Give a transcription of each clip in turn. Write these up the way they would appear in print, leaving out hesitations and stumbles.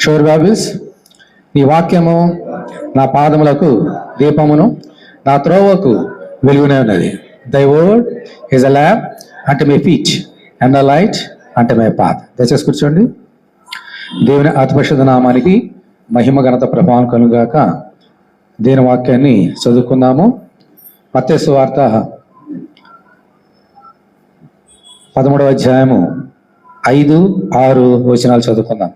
షోర్ బాబిల్స్. నీ వాక్యము నా పాదములకు దీపమును, నా త్రోవకు వెలుగునే ఉన్నది. Thy word is a lamp unto my feet and a light unto my path. దయచేసి కూర్చోండి. దేవుని అతి పరిశుద్ధ నామానికి మహిమ ఘనత ప్రభావం కలుగాక. దేవుని వాక్యాన్ని చదువుకుందాము. మత్తయి సువార్త 13వ అధ్యాయము 5, 6 వచనాలు చదువుకుందాం.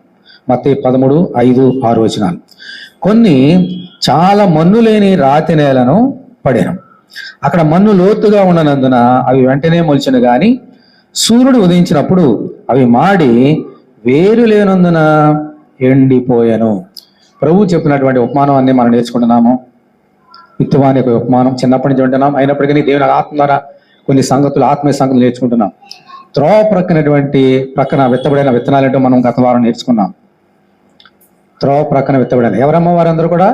మత్తయి 13, 5, 6 వచనాలు. కొన్ని చాలా మన్ను లేని రాతి నేలను పడాను. అక్కడ మన్ను లోతుగా ఉన్ననందున అవి వెంటనే మొలిచెను, గాని సూర్యుడు ఉదయించినప్పుడు అవి మాడి వేరు లేనందున ఎండిపోయాను. ప్రభు చెప్పినటువంటి ఉపమానం అన్ని మనం నేర్చుకుంటున్నాము. విత్తువాని యొక్క ఉపమానం చిన్నప్పటి నుంచి ఉంటున్నాం. అయినప్పటికీ దేవుని ఆత్మ ద్వారా కొన్ని సంగతులు, ఆత్మీయ సంగతులు నేర్చుకుంటున్నాం. త్రోవ ప్రక్కన విత్తబడిన విత్తనాలంటూ మనం గత వారం నేర్చుకున్నాం. త్రోవ ప్రక్కన విత్తబడిన ఎవరమ్మ వారందరూ కూడా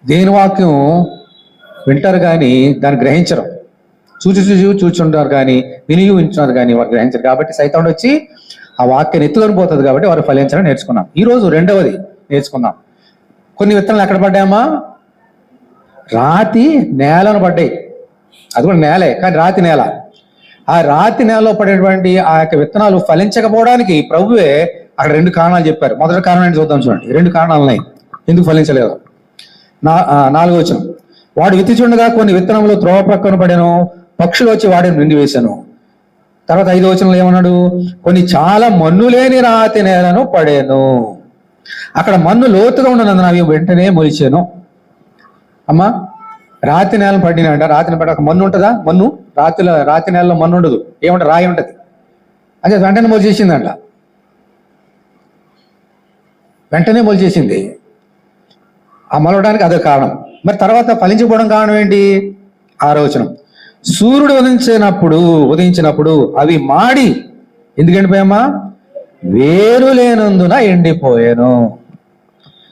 దేని వాక్యం వింటారు కానీ దాన్ని గ్రహించరు. చూచుంటారు కానీ వినియోగించున్నారు కానీ వారు గ్రహించరు. కాబట్టి సైతానుడు వచ్చి ఆ వాక్యాన్ని ఎత్తుకొని పోతుంది కాబట్టి వారు ఫలించడం నేర్చుకున్నాం. ఈరోజు రెండవది నేర్చుకుందాం. కొన్ని విత్తనాలు ఎక్కడ పడ్డాయమ్మా? రాతి నేలను పడ్డాయి. అది కూడా నేలే, కానీ రాతి నేల. ఆ రాతి నేలలో పడేటువంటి ఆ యొక్క విత్తనాలు ఫలించకపోవడానికి ప్రభువే అక్కడ 2 కారణాలు చెప్పారు. మొదటి కారణం ఏంటి చూద్దాం. చూడండి, 2 కారణాలు ఉన్నాయి ఎందుకు ఫలించలేదు. 4వ వచనం, వాడు విత్తుచుండగా కొన్ని విత్తనములు త్రోవ ప్రక్కన పడాను, పక్షులు వచ్చి వాడిని నిండివేశాను. తర్వాత 5వ వచనంలో ఏమన్నాడు? కొన్ని చాలా మన్ను లేని రాతి నేలను పడాను. అక్కడ మన్ను లోతుగా ఉన్నందున అవి వెంటనే మొలిచాను. అమ్మా, రాతి నేలను పడినాయంట. రాతిని పడి మన్ను ఉంటుందా? మన్ను రాతి నేలలో మన్ను ఉండదు. ఏమంటారు? రాయి ఉంటుంది. అదే వెంటనే మొలిచేసిందంట. వెంటనే మొలిచేసింది. ఆ మొలవడానికి అదే కారణం. మరి తర్వాత ఫలించకపోవడం కారణం ఏంటి? 6వ వచనం, సూర్యుడు ఉదయించినప్పుడు అవి మాడి, ఎందుకు ఎండిపోయామా? వేరు లేనందున ఎండిపోయాను.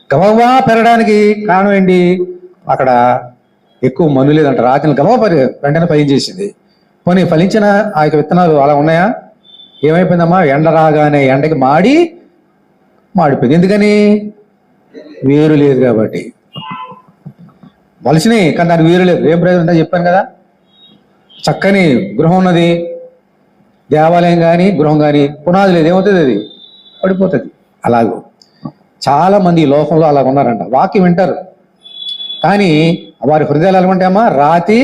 గబగబా పెరగడానికి కారణం ఏంటి? అక్కడ ఎక్కువ మన్ను లేదంట. రాతిని గబగబా వెంటనే ఫలించేసింది. పోనీ ఫలించిన ఆ యొక్క విత్తనాలు అలా ఉన్నాయా? ఏమైపోయిందమ్మా? ఎండ రాగానే ఎండకి మాడిపోయింది. ఎందుకని? వేరు లేదు కాబట్టి. మొలిచినాయి కానీ దానికి వేరు లేదు. ఏం ప్రయోజనం ఉందో చెప్పాను కదా. చక్కని గృహం ఉన్నది, దేవాలయం కానీ గృహం కానీ పునాది లేదు, ఏమవుతుంది? అది పడిపోతుంది. అలాగూ చాలా మంది ఈ లోకంలో అలా ఉన్నారంట. వాక్యం వింటారు కానీ వారి హృదయాలు ఎలా ఉంటాయమ్మా? రాతి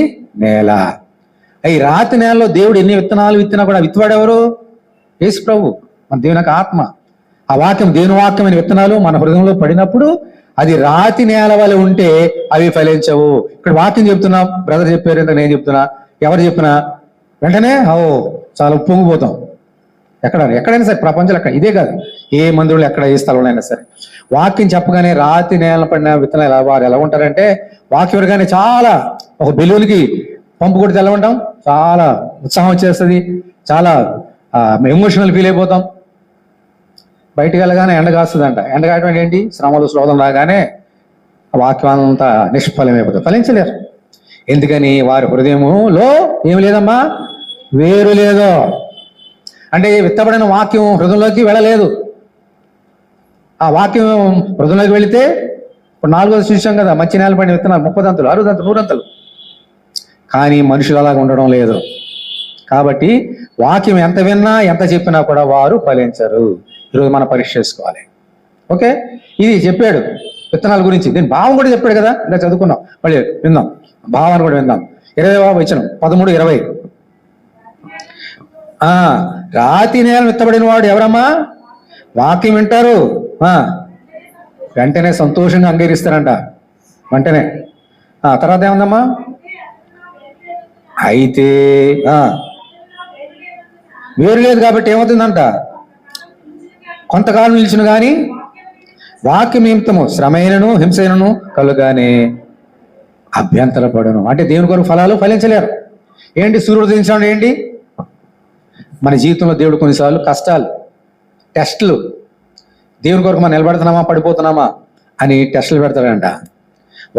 నేల. ఈ రాతి నేలలో దేవుడు ఎన్ని విత్తనాలు విత్తినా కూడా విత్తువాడెవరు? యేసు ప్రభు, మన దేవుని యొక్క ఆత్మ. ఆ వాక్యం, దేవుని వాక్యమైన విత్తనాలు మన హృదయంలో పడినప్పుడు అది రాతి నేల వల్ల ఉంటే అవి ఫలించవు. ఇక్కడ వాక్యం చెప్తున్నా, బ్రదర్ చెప్పారు, ఎంత నేను చెప్తున్నా, ఎవరు చెప్పినా వెంటనే చాలా పొంగిపోతాం. ఎక్కడైనా సరే ప్రపంచంలో ఎక్కడ, ఇదే కాదు, ఏ మందిరంలో ఎక్కడ ఏ స్థలంలో అయినా సరే వాక్యం చెప్పగానే రాతి నేల పడిన విత్తనాలు వారు ఎలా ఉంటారంటే, వాక్యం వినగానే చాలా ఒక బెలూన్కి పంపు కొడితే ఎలా ఉంటాం, చాలా ఉత్సాహం వచ్చేస్తుంది, చాలా ఎమోషనల్ ఫీల్ అయిపోతాం. బయటకు వెళ్ళగానే ఎండ కాస్తుందంట. ఎండ కాయటం ఏంటి? శ్రమలు శోధన రాగానే వాక్యం అంతా నిష్ఫలమైపోతుంది, ఫలించలేరు. ఎందుకని? వారి హృదయములో ఏమి లేదమ్మా? వేరు లేదు. అంటే విత్తబడిన వాక్యం హృదయంలోకి వెళ్ళలేదు. ఆ వాక్యం హృదయంలోకి వెళితే ఇప్పుడు 4వది చూసాం కదా, మంచి నేల పడిన విత్తనాలు 30 దంతలు, 60 దంతలు, 100 దంతలు. కానీ మనుషులు అలాగ ఉండడం లేదు. కాబట్టి వాక్యం ఎంత విన్నా ఎంత చెప్పినా కూడా వారు ఫలించరు. ఈరోజు మనం పరీక్ష చేసుకోవాలి. ఓకే, ఇది చెప్పాడు విత్తనాల గురించి. దీని భావం కూడా చెప్పాడు కదా, ఇంకా చదువుకున్నాం. మళ్ళీ విందాం, భావాన్ని కూడా విందాం. 20వ వచనం 13, 20. రాతి నేల విత్తబడిన వాడు ఎవరమ్మా? వాక్యం వింటారు, వెంటనే సంతోషంగా అంగీకరిస్తారంట. వెంటనే తర్వాత ఏముందమ్మా? అయితే వేరు లేదు కాబట్టి ఏమవుతుందంట? కొంతకాలం నిలిచిన కానీ వాక్యం నిమిత్తము శ్రమైనను హింసైనను కలుగానే అభ్యంతరపడను. అంటే దేవుని కొరకు ఫలాలు ఫలించలేరు. ఏంటి? సూర్యుడు ఉదయించడం ఏంటి? మన జీవితంలో దేవుడు కొన్నిసార్లు కష్టాలు, టెస్టులు, దేవుని కొరకు మనం నిలబడుతున్నామా పడిపోతున్నామా అని టెస్టులు పెడతాడంట.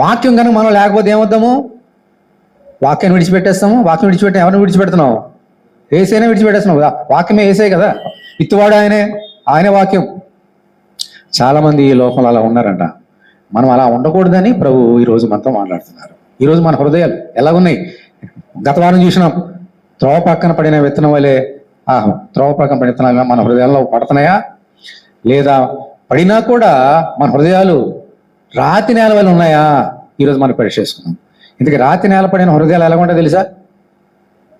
వాక్యం కనుక మనం లేకపోతే ఏమవుతాము? వాక్యాన్ని విడిచిపెట్టేస్తాము. వాక్యం విడిచిపెట్టే ఎవరిని విడిచిపెడుతున్నావు? ఏసైనా విడిచిపెట్టేస్తున్నావు. వాక్యమే ఏసే కదా, ఇత్తువాడు ఆయనే వాక్యం. చాలామంది ఈ లోకంలో అలా ఉన్నారంట. మనం అలా ఉండకూడదని ప్రభు ఈరోజు మనతో మాట్లాడుతున్నారు. ఈరోజు మన హృదయాలు ఎలాగున్నాయి? గత వారం చూసినాం, త్రోవ పక్కన పడిన విత్తనం వలె త్రోవ పక్కన పడిన విత్తనాలు మన హృదయాల్లో పడుతున్నాయా? లేదా పడినా కూడా మన హృదయాలు రాతి నేల వల్ల ఉన్నాయా? ఈరోజు మనం పరీక్ష చేసుకున్నాం. ఇందుకే రాతి నేల పడిన హృదయాలు ఎలా ఉంటాయో తెలుసా?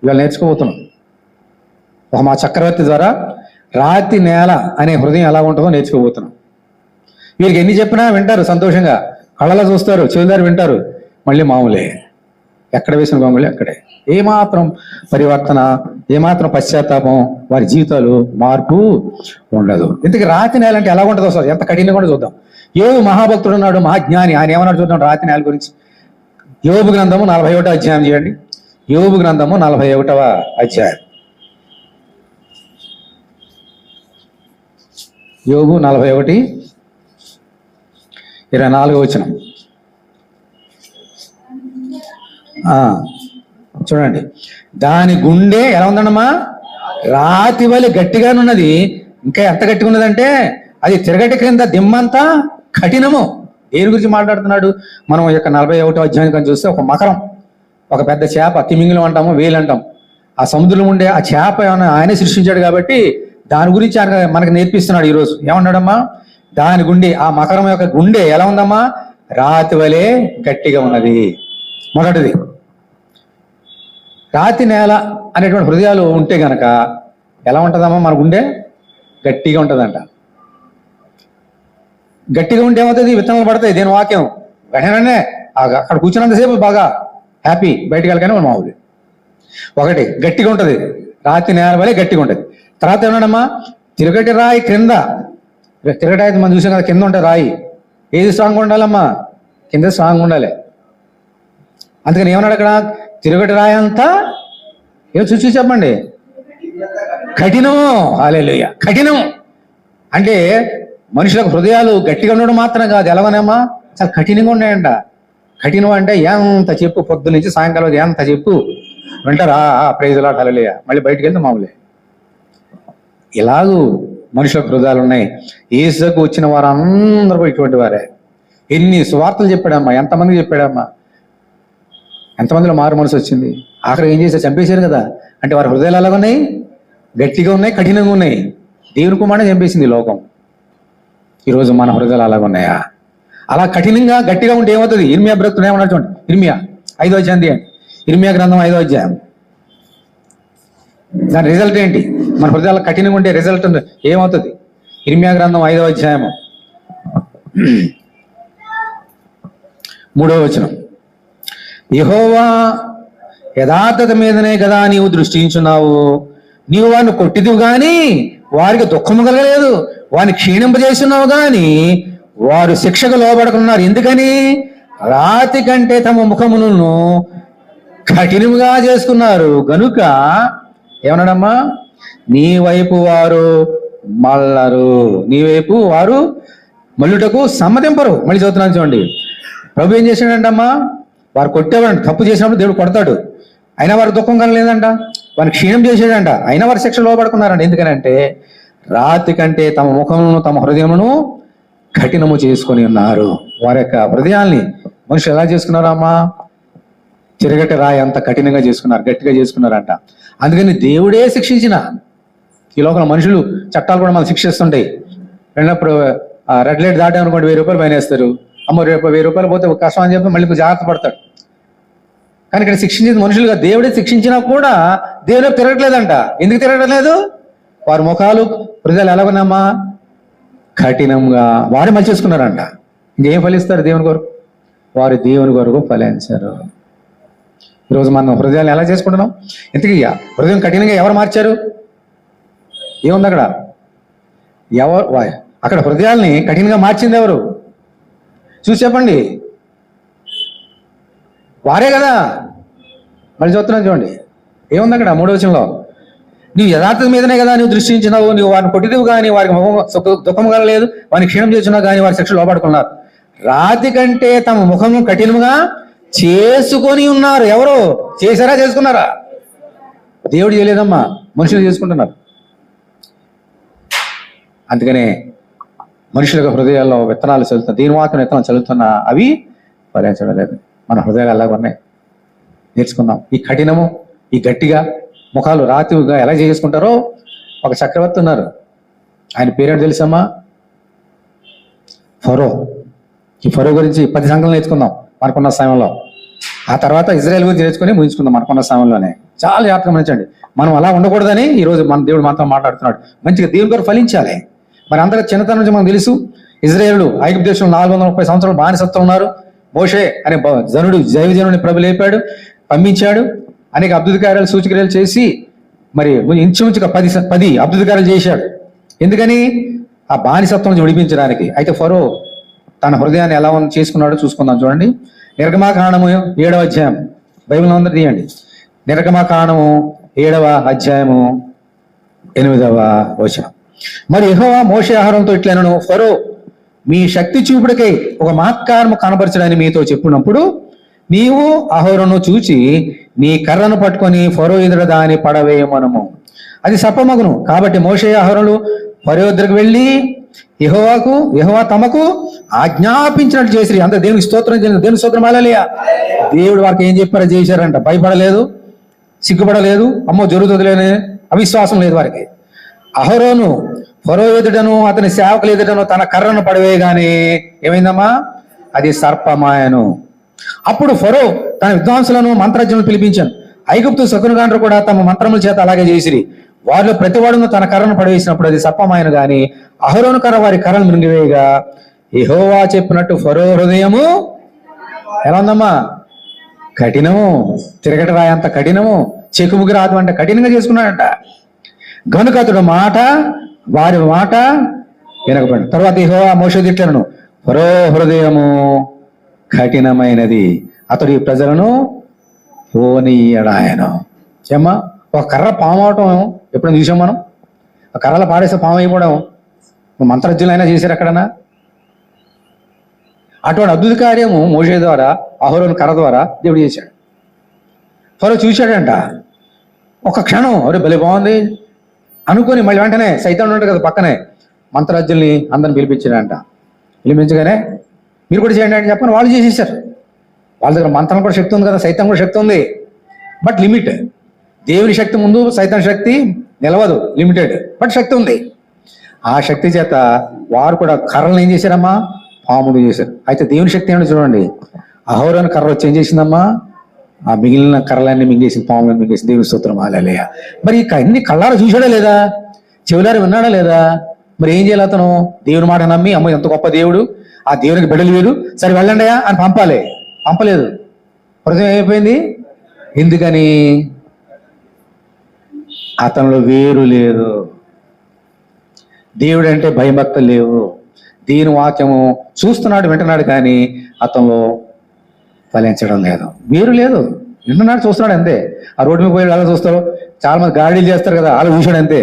ఇవాళ నేర్చుకోబోతున్నాం. మా చక్రవర్తి ద్వారా రాతి నేల అనే హృదయం ఎలా ఉంటుందో నేర్చుకోబోతున్నాం. వీరికి ఎన్ని చెప్పినా వింటారు సంతోషంగా, కళ్ళలో చూస్తారు, చెవిదారు వింటారు, మళ్ళీ మామూలే. ఎక్కడ వేసిన మామూలే అక్కడే. ఏమాత్రం పరివర్తన, ఏమాత్రం పశ్చాత్తాపం, వారి జీవితాలు మార్పు ఉండదు. ఇంతకీ రాతి నేల అంటే ఎలా ఉంటుందో సార్, ఎంత కఠినంగా కూడా చూద్దాం. యోబు మహాభక్తుడు ఉన్నాడు, మహాజ్ఞాని. ఆయన ఏమన్నాడు చూద్దాం రాతి నేల గురించి. యోబు గ్రంథము 41వ అధ్యాయం చేయండి. యోబు గ్రంథము 41వ అధ్యాయం. యోబు 41:24 వచనం. చూడండి, దాని గుండె ఎలా ఉందన్నమా? రాతి వలె గట్టిగానున్నది. ఇంకా ఎంత గట్టిగా ఉన్నదంటే అది తిరగటి క్రింద దిమ్మంతా కఠినము. దేని గురించి మాట్లాడుతున్నాడు? మనం యొక్క 41వ అధ్యాయం కానీ చూస్తే ఒక మకరం, ఒక పెద్ద చేప, తిమింగిలం అంటాము, వేలు అంటాం. ఆ సముద్రంలో ఉండే ఆ చేప ఆయనే సృష్టించాడు కాబట్టి దాని గురించి ఆయన మనకు నేర్పిస్తున్నాడు ఈరోజు. ఏమన్నాడమ్మా? దాని గుండె, ఆ మకరం యొక్క గుండె ఎలా ఉందమ్మా? రాతి వలె గట్టిగా ఉన్నది. మొదటిది, రాతి నేల అనేటువంటి హృదయాలు ఉంటే గనక ఎలా ఉంటుందమ్మా? మన గుండె గట్టిగా ఉంటుందంట. గట్టిగా ఉంటే ఏమవుతుంది? విత్తనాలు పడతాయి. దేని వాక్యం వెంటనే అక్కడ కూర్చున్నంతసేపు బాగా హ్యాపీ, బయటకు వెళ్ళగానే మనం మామూలు. ఒకటి గట్టిగా ఉంటుంది, రాతి నేల వలె గట్టిగా ఉంటుంది. తర్వాత ఏమన్నాడమ్మా? తిరగటి రాయి క్రింద, తిరగటి రాయి మనం చూసాం కదా, కింద ఉంటుంది రాయి. ఏది స్ట్రాంగ్ ఉండాలమ్మా? కింద స్ట్రాంగ్ ఉండాలి. అందుకని ఏమన్నాడు అక్కడ? తిరగటి రాయి అంతా ఏమో చూసి చెప్పండి, కఠినము. హల్లెలూయా. కఠినం అంటే మనుషులకు హృదయాలు గట్టిగా ఉండడం మాత్రం కాదు, ఎలాగోనేమ్మా చాలా కఠినంగా ఉన్నాయంట. కఠినం అంటే ఎంత చెప్పు, పొద్దు నుంచి సాయంకాలం ఎంత చెప్పు వింటారా? ప్రైజ్ లాట్ హల్లెలూయా. మళ్ళీ బయటికి వెళ్తే మామూలే. ఇలాగూ మనుషులకు హృదయాలు ఉన్నాయి. యేసుకు వచ్చిన వారందరూ ఇటువంటి వారే. ఎన్ని సువార్తలు చెప్పాడమ్మా, ఎంతమందికి చెప్పాడమ్మా, ఎంతమందిలో మారు మనసు వచ్చింది. ఆఖరి ఏం చేశారు? చంపేశారు కదా. అంటే వారి హృదయాలు ఎలాగ ఉన్నాయి? గట్టిగా ఉన్నాయి, కఠినంగా ఉన్నాయి. దేవుని కుమారుని చంపేసింది లోకం. ఈరోజు మన హృదయాలు అలాగ ఉన్నాయా? అలా కఠినంగా గట్టిగా ఉంటే ఏమవుతుంది? ఇర్మియా బ్రతుకుడు ఏమన్నా చూడండి. ఇర్మియా 5వ అధ్యాయం తీయండి. ఇర్మియా గ్రంథం 5వ అధ్యాయం. దాని రిజల్ట్ ఏంటి? మన హృదయాలు కఠినంగా ఉంటే రిజల్ట్ ఏమవుతుంది? ఇర్మియా గ్రంథం 5వ అధ్యాయము 3వ వచనం. యెహోవా యథార్థత మీదనే కదా నీవు దృష్టించున్నావు. నీవు వారిని కొట్టిదివు గాని వారికి దుఃఖము కలగలేదు, వారిని క్షీణింపజేస్తున్నావు గాని వారు శిక్షకు లోబడుకున్నారు. ఎందుకని? రాతి కంటే తమ ముఖములను కఠినముగా చేసుకున్నారు గనుక ఏమన్నాడమ్మా? నీ వైపు వారు మళ్ళరు, నీ వైపు వారు మళ్ళుటకు సమ్మతింపరు. మళ్ళీ చదువుతున్నాను చూడండి. ప్రభు ఏం చేశాడంటమ్మా? వారు కొట్టేవాడు, తప్పు చేసినప్పుడు దేవుడు కొడతాడు. అయినా వారు దుఃఖం కలగలేదంట, వారిని క్షీణం చేసాడంట, అయినా వారు శిక్ష లోపడుకున్నారంట. ఎందుకనంటే రాతి కంటే తమ ముఖమును తమ హృదయమును కఠినము చేసుకొని ఉన్నారు. వారి యొక్క హృదయాల్ని మనుషులు ఎలా చేసుకున్నారమ్మా? తిరగటి రాయి అంత కఠినంగా చేసుకున్నారు, గట్టిగా చేసుకున్నారంట. అందుకని దేవుడే శిక్షించిన ఈ లోకంలో మనుషులు చట్టాలు కూడా మనం శిక్షిస్తుంటాయి. వెళ్ళినప్పుడు రెడ్ లైట్ దాటామనుకోండి 1000 రూపాయలు ఫైన్ వేస్తారు. అమ్మ 1000 రూపాయలు పోతే కష్టం అని చెప్పి మళ్ళీ జాగ్రత్త పడతాడు. కానీ ఇక్కడ శిక్షించేది మనుషులుగా, దేవుడే శిక్షించినా కూడా దేవుడే తిరగట్లేదంట. ఎందుకు తిరగట్లేదు? వారి ముఖాలు హృదయాలు ఎలాగన్నామా? కఠినంగా. వారే మలిచేసుకున్నారంట. ఇంకేం ఫలిస్తారు దేవుని కొరకు? వారు దేవుని కొరకు ఫలించారు. ఈరోజు మనం హృదయాలు ఎలా చేసుకుంటున్నాం? ఇంతకీ హృదయం కఠినంగా ఎవరు మార్చారు? ఏముంది అక్కడ? ఎవరు అక్కడ హృదయాల్ని కఠినంగా మార్చింది ఎవరు? చూసి చెప్పండి. వారే కదా. మళ్ళీ చూస్తున్నాను చూడండి, ఏముంది అక్కడ 3వ వచనంలో. నీవు యథార్థత మీదనే కదా నువ్వు దృష్టించినావు, నువ్వు వారిని కొట్టిదివు కానీ వారికి దుఃఖం కలలేదు, వారిని క్షీణం చేస్తున్నావు కానీ వారి శిక్ష లోపడుకున్నారు. రాతి కంటే తమ ముఖము కఠినముగా చేసుకొని ఉన్నారు. ఎవరు చేశారా? చేసుకున్నారా? దేవుడు చేయలేదమ్మా, మనుషులు చేసుకుంటున్నారు. అందుకనే మనుషుల హృదయాల్లో విత్తనాలు చల్లుతున్నా, దీని మాత్రం విత్తనాలు చల్లుతున్నా అవి ఫలించడం లేదు. మన హృదయాలు అలాగ ఉన్నాయి. నేర్చుకుందాం. ఈ కఠినము, ఈ గట్టిగా ముఖాలు రాతిగా ఎలా చేసుకుంటారో ఒక చక్రవర్తి ఉన్నారు. ఆయన పేరేంటి తెలుసమ్మా? ఫరో. ఈ ఫరో గురించి 10 సంఘాలు నేర్చుకుందాం మనకున్న సమయంలో. ఆ తర్వాత ఇజ్రాయెల్ గురించి నేర్చుకుని ముగించుకుందాం మనకున్న సమయంలోనే. చాలా జాగ్రత్తగా గమనించండి. మనం అలా ఉండకూడదని ఈరోజు మన దేవుడు మనతో మాట్లాడుతున్నాడు. మంచిగా దేవుని పేరు ఫలించాలి. మరి అందరూ చిన్నతనం నుంచి మనకు తెలుసు, ఇజ్రాయేలు ఐగుప్తు దేశంలో 430 సంవత్సరాలు బానిసత్వం ఉన్నారు. మోషే అనే జనుడు దైవజనుడిని ప్రభు లేపాడు, పంపించాడు. అనేక అద్భుత కార్యాలు, సూచక్రియలు చేసి మరి ఇంచుమించుగా 10 అద్భుత కార్యాలు చేశాడు. ఎందుకని? ఆ బానిసత్వం నుంచి విడిపించడానికి. అయితే ఫరో తన హృదయాన్ని ఎలా చేసుకున్నాడో చూసుకుందాం. చూడండి, నిర్గమాకాండము 7వ అధ్యాయం, బైబిల్ అందరూ తీయండి. నిర్గమాకాండము 7వ అధ్యాయము 8వ వచనం. మరి యెహోవా మోషే ఆహారంతో ఇట్లనను, ఫరో మీ శక్తి చూపుడికై ఒక మహత్కారము కనబరచడానికి మీతో చెప్పినప్పుడు నీవు అహరోను చూచి నీ కర్రను పట్టుకొని ఫరో ఎదుట దాని పడవేయమనము, అది సర్పమగును. కాబట్టి మోషే అహరోను ఫరో దగ్గరికి వెళ్ళి యెహోవా తమకు ఆజ్ఞాపించినట్లు చేసిరి. అంత దేవునికి స్తోత్రం, దేవుని స్తోత్రం హల్లెలూయా. దేవుడు వారికి ఏం చెప్పారో చేశారంట. భయపడలేదు, సిగ్గుపడలేదు, అమ్మో జరుగుతుందిలేని అవిశ్వాసం లేదు వారికి. అహరోను ఫరో ఎదుటను అతని సేవకులు ఎదుటను తన కర్రను పడవేయగానే ఏమైందమ్మా? అది సర్పమాయను. అప్పుడు ఫరో తన విద్వాంసులను మంత్రజ్ఞులను పిలిపించాను. ఐగుప్తు శకునగాండ్రు కూడా తమ మంత్రముల చేత అలాగే చేసిరి. వారిలో ప్రతివాడును తన కర్రను పడవేసినప్పుడు అది సర్పమాయను. గాని అహరోను కర్ర వారి కర్రను మృంగివేయగా యెహోవా చెప్పినట్టు ఫరో హృదయము ఎలా ఉందమ్మా? కఠినము, తిరగట రాయంత కఠినము, చెకుముకి రాదు అంటే కఠినంగా చేసుకున్నాడంట. గనుక అతడు వారి మాట వినకపోయాడు. తర్వాత యెహోవా మోషే ఇట్లనెను, ఫరో హృదయము కఠినమైనది, అతడు ఈ ప్రజలను పోనీయడాయను. ఏమ్మా, ఒక కర్ర పాము అవటం ఎప్పుడైనా చూసాం మనం? ఆ కర్రలో పాడేస్తే పాము అయిపోవడం మంత్రజ్ఞులైనా చేశారు ఎక్కడన్నా? అటువంటి అద్భుత కార్యము మోషే ద్వారా, అహరోను కర్ర ద్వారా దేవుడు చేశాడు. ఫరో చూశాడంట. ఒక క్షణం అరే భలే బాగుంది అనుకుని మళ్ళీ వెంటనే సైతాన్ ఉంటాడు కదా పక్కనే, మంత్రరాజ్యుల్ని అందరిని పిలిపించాడంట. పిలిపించగానే మీరు కూడా చేయండి అని చెప్పని వాళ్ళు చేసేసారు. వాళ్ళ దగ్గర మంత్రం కూడా శక్తి ఉంది కదా, సైతం కూడా శక్తి ఉంది, బట్ లిమిట్. దేవుని శక్తి ముందు సైతాన్ శక్తి నిలవదు, లిమిటెడ్, బట్ శక్తి ఉంది. ఆ శక్తి చేత వారు కూడా కర్రలను ఏం చేశారమ్మా? పాములు చేశారు. అయితే దేవుని శక్తి ఏమని చూడండి, అహరోను కర్ర వచ్చి ఏం చేసిందమ్మా? ఆ మిగిలిన కర్రలన్నీ మింగేసి, పాములను మింగేసి. దేవుని స్తోత్రం హల్లెలూయా. మరి అన్ని కళ్ళారా చూశాడా లేదా? చెవులారా విన్నాడా లేదా? మరి ఏం చేయాలి అతను? దేవుని మాట నమ్మి, అమ్మ ఎంత గొప్ప దేవుడు, ఆ దేవునికి బిడ్డలు వీరు, సరే వెళ్ళండియా అని పంపలేదు. హృదయం అయిపోయింది. ఎందుకని? అతనిలో వేరు లేదు. దేవుడు అంటే భయభక్తులు లేవు. దీని వాక్యము చూస్తున్నాడు, వింటున్నాడు, కానీ అతనిలో ఫలించడం లేదు, వేరు లేదు. వింటున్నాడు, చూస్తున్నాడు అంతే. ఆ రోడ్డు మీద పోయి అలా చూస్తారు, చాలా మంది గాడీలు చేస్తారు కదా, అలా చూశాడు అంతే.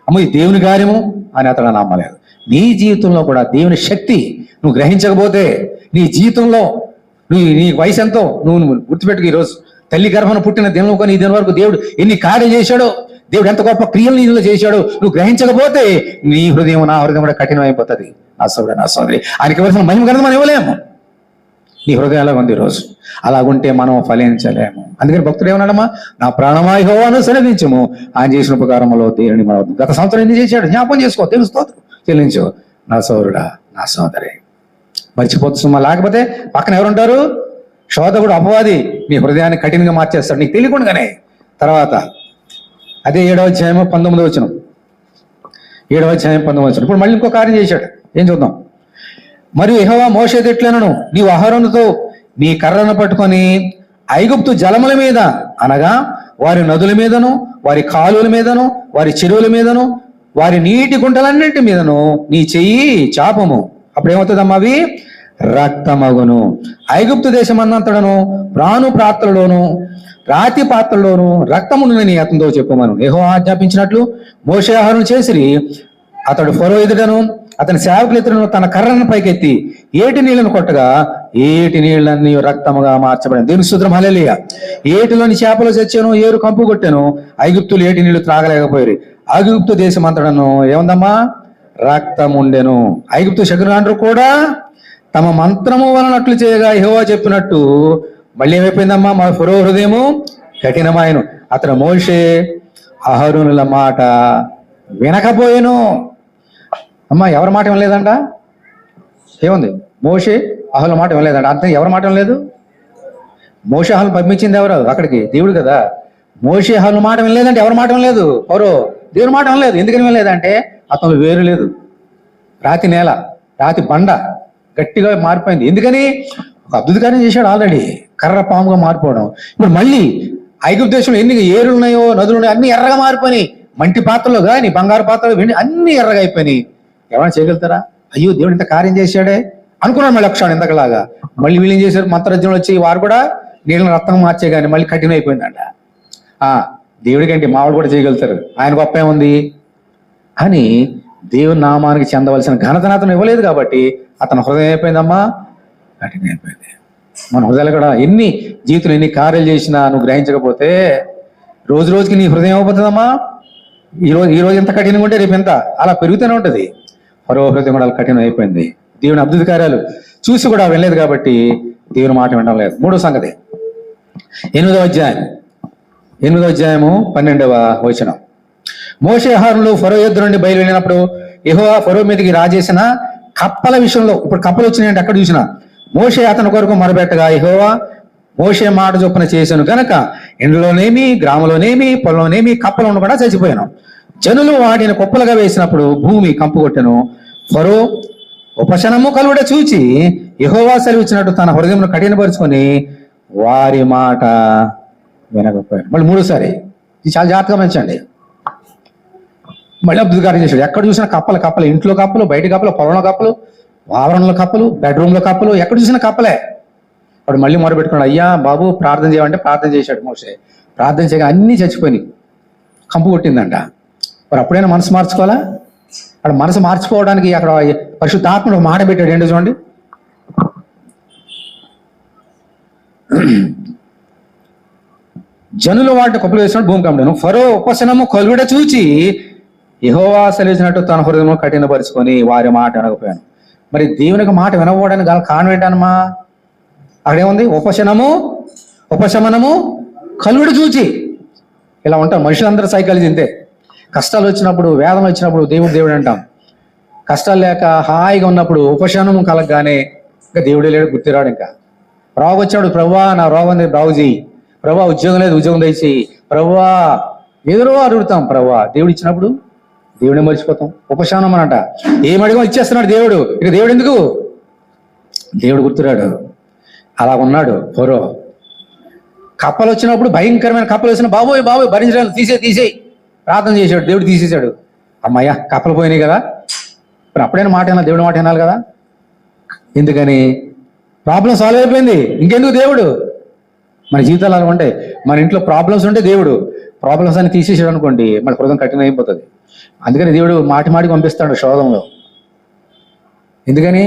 అమ్మ ఇది దేవుని కార్యము అని అతను నమ్మలేదు. నీ జీవితంలో కూడా దేవుని శక్తి నువ్వు గ్రహించకపోతే, నీ జీవితంలో నీ వయసు ఎంతో నువ్వు గుర్తుపెట్టుకు. ఈరోజు తల్లి గర్భను పుట్టిన దినం కొని ఈ దినం వరకు దేవుడు ఎన్ని కార్యాలు చేశాడో, దేవుడు ఎంత గొప్ప క్రియలు నీలో చేశాడో నువ్వు గ్రహించకపోతే నీ హృదయం, నా హృదయం కూడా కఠినమైపోతుంది. నా సోదరుడు, నా సోదరి, ఆయనకి ఇవ్వాల్సిన మహిమ కనుక మనం ఇవ్వలేము. నీ హృదయం ఎలా ఉంది ఈరోజు? అలాగుంటే మనం ఫలించలేము. అందుకని భక్తుడు ఏమన్నాడమ్మా? నా ప్రాణమా యెహోవాను సన్నిధించుము, ఆయన చేసిన ఉపకారంలో దేవుని మన గత సంవత్సరం ఎందుకు చేశాడు జ్ఞాపకం చేసుకో, తెలుస్తూ చెల్లించు. నా సోదరుడా, నా సోదరి, మర్చిపోతున్నా. లేకపోతే పక్కన ఎవరుంటారు? శోధకుడు, అపవాది నీ హృదయాన్ని కఠినంగా మార్చేస్తాడు నీకు తెలియకుండానే. తర్వాత అదే 7వ అధ్యాయం 19వ వచనం. 7వ అధ్యాయం 19వ వచనం. ఇప్పుడు మళ్ళీ ఇంకో కార్యం చేశాడు. ఏం చూద్దాం. మరియు యెహోవా మోషేతో ఇట్లనెను, నీవు అహరోనుతో నీ కర్రను పట్టుకొని ఐగుప్తు జలముల మీద, అనగా వారి నదుల మీదను, వారి కాలువల మీదను, వారి చెరువుల మీదను, వారి నీటి గుంటలన్నింటి మీదను నీ చెయ్యి చాపము. అప్పుడేమవుతుందమ్మా? అవి రక్తమగును. ఐగుప్తు దేశమన్నంతడను ప్రాణు పాత్రలోను రాతి పాత్రలోను రక్తమును నీ అతనితో చెప్పమను యెహోవా ఆజ్ఞాపించినట్లు మోషే అహరోను చేసిరి. అతడు ఫరో ఎదుటను అతని సేవకుల ఎదుటను తన కర్రను పైకెత్తి ఏటి నీళ్లను కొట్టగా ఏటి నీళ్ళన్నీ రక్తముగా మార్చబడింది. దేవుని స్తోత్రం హల్లెలూయా. ఏటిలోని చేపలు చచ్చాను, ఏరు కంపు కొట్టాను, ఐగుప్తులు ఏటి నీళ్లు త్రాగలేకపోయారు. ఐగుప్తు దేశం అంతటను ఏముందమ్మా? రక్తముండెను. ఐగుప్తు శకునగాండ్రు కూడా తమ మంత్రము వలనట్లు చేయగా యెహోవా చెప్పినట్టు మళ్ళీ ఏమైపోయిందమ్మా? మా ఫరో హృదయము కఠినమాయను. అతను మోషే అహరోనుల మాట వినకపోయేను. అమ్మా ఎవరి మాట వినలేదంట? ఏముంది? మోషే అహరోనుల మాట వినలేదంట. అంతే, ఎవరి మాట వినలేదు? మోషే అహరోను పంపించింది ఎవరు? అక్కడికి దేవుడు కదా. మోషే అహరోను మాట వినలేదంటే ఎవరి మాట వినలేదు? ఫరో దేవుని మాట వినలేదు. ఎందుకని వినలేదంటే అతను వేరు లేదు, రాతి నేల, రాతి బండ గట్టిగా మారిపోయింది. ఎందుకని? ఒక అద్భుత కార్యం చేశాడు ఆల్రెడీ, కర్ర పాముగా మారిపోవడం. ఇప్పుడు మళ్ళీ ఐగుప్తు దేశంలో ఎన్ని ఏరులు ఉన్నాయో, నదులు ఉన్నాయో అన్ని ఎర్రగా మారిపోయినాయి. మంటి పాత్రలో కానీ బంగారు పాత్రలో వెండి అన్ని ఎర్రగా అయిపోయినాయి. ఎవరైనా చేయగలుగుతారా? అయ్యో దేవుడు ఇంత కార్యం చేశాడే అనుకున్నాడు. మళ్ళీ లక్షణం ఇంతకలాగా మళ్ళీ వీళ్ళు ఏం చేశారు? మంత్రజ్ఞులు వచ్చి వారు కూడా నీళ్ళని రక్తం మార్చే కానీ మళ్ళీ కఠిన అయిపోయిందంట. దేవుడికంటే మావాడు కూడా చేయగలుగుతారు, ఆయన గొప్ప ఏముంది అని దేవుని నామానికి చెందవలసిన ఘనతను అతను ఇవ్వలేదు కాబట్టి అతని హృదయం అయిపోయిందమ్మా, కఠిన అయిపోయింది. మన హృదయాలు కూడా ఎన్ని జీవితంలో ఎన్ని కార్యాలు చేసినా నువ్వు గ్రహించకపోతే రోజు రోజుకి నీ హృదయం అయిపోతుందమ్మా. ఈరోజు ఎంత కఠినంగా ఉంటే రేపు ఎంత అలా పెరుగుతూనే ఉంటుంది. మరో హృదయం కూడా కఠినం అయిపోయింది. దేవుని అద్భుత కార్యాలు చూసి కూడా వెళ్ళలేదు కాబట్టి దేవుని మాట వినడం లేదు. మూడో సంగతి 8వ అధ్యాయము 12వ వచనం. మోషే అహరోనులు ఫరో యుద్ధ నుండి బయలువెళ్ళినప్పుడు యెహోవా ఫరో మీదకి రాజేసిన కప్పల విషయంలో, ఇప్పుడు కప్పలు వచ్చినాయంటే అక్కడ చూసిన, మోషే అతని కొరకు మొరబెట్టగా యెహోవా మోషే మాట చొప్పున చేశాను గనక ఎండలోనేమి గ్రామంలోనేమి పొలంలోనేమి కప్పలు ఉండకుండా చచ్చిపోయాను. జనులు వాటిని కుప్పలుగా వేసినప్పుడు భూమి కంపు కొట్టెను. ఫరో ఉపశనము కలుగుట చూచి యెహోవా సెలవిచ్చినట్టు తన హృదయమును కఠినపరుచుకొని వారి మాట వినకపోయాడు. మళ్ళీ మూడోసారి ఇది చాలా జాగ్రత్తగా మంచండి. మళ్ళీ అద్భుత కార్యం చేశాడు. ఎక్కడ చూసినా కప్పలు, ఇంట్లో కప్పలు, బయట కప్పలు, పొలంలో కప్పలు, ఆవరణలో కప్పలు, బెడ్రూమ్లో కప్పలు, ఎక్కడ చూసినా కప్పలే. వాడు మళ్ళీ మొరబెట్టుకున్నాడు, అయ్యా బాబు ప్రార్థన చేయమంటే ప్రార్థన చేశాడు మోషే. ప్రార్థన చేయగా అన్నీ చచ్చిపోయినాయి, కంపు కొట్టిందంట. మరి అప్పుడైనా మనసు మార్చుకోవాలా? అక్కడ మనసు మార్చుకోవడానికి అక్కడ పరిశుద్ధాత్ముడు మాట పెట్టాడు. ఏంటో చూడండి, జనులు వాటిని కుప్పలు వేసినట్టు భూమి కంపెను. ఫరో ఉపశనము కలుగుట చూచి యెహోవా సెలవిచ్చినట్టు తన హృదయము కఠినపరుచుకొని వారి మాట వినకపోయాను. మరి దేవునికి మాట వినకపోవడానికి గల కారణం ఏంటనమా? అక్కడేముంది? ఉపశమనము కలుగుడు చూచి. ఇలా ఉంటాం మనుషులందరూ సైకాలజీ ఇంతే. కష్టాలు వచ్చినప్పుడు, వేదన వచ్చినప్పుడు దేవుడు అంటాం. కష్టాలు లేక హాయిగా ఉన్నప్పుడు ఉపశమనం కలగగానే ఇంకా దేవుడే లేడు, గుర్తిరాడు. ఇంకా రోగం వచ్చినప్పుడు ప్రభువా నా రోగం ఉంది బాగు చేయి, ప్రభువా ఉద్యోగం లేదు ఉద్యోగం దయచేయి, ప్రభువా ఎదురో అడుగుతాం. ప్రభువా దేవుడు ఇచ్చినప్పుడు దేవుడే మర్చిపోతాం. ఉపశమనం అనంట ఏమడిగా ఇచ్చేస్తున్నాడు దేవుడు. ఇక దేవుడు ఎందుకు? దేవుడు గుర్తురాడు. అలా ఉన్నాడు ఫరో. కప్పలు వచ్చినప్పుడు, భయంకరమైన కప్పలు వచ్చిన బాబోయ్ భరించడానికి తీసేయి ప్రార్థన చేశాడు. దేవుడు తీసేశాడు. అమ్మయ్య కప్పలు పోయినాయి కదా, మరి అప్పుడైనా మాట వినాలి, దేవుడి మాట వినాలి కదా. ఎందుకని? ప్రాబ్లం సాల్వ్ అయిపోయింది, ఇంకెందుకు దేవుడు? మన జీవితాలు అలా ఉంటాయి. మన ఇంట్లో ప్రాబ్లమ్స్ ఉంటే దేవుడు ప్రాబ్లమ్స్ అని తీసేసాడు అనుకోండి, మన హృదయం కఠినం అయిపోతుంది. అందుకని దేవుడు మాటి పంపిస్తాడు శోధంలో. ఎందుకని?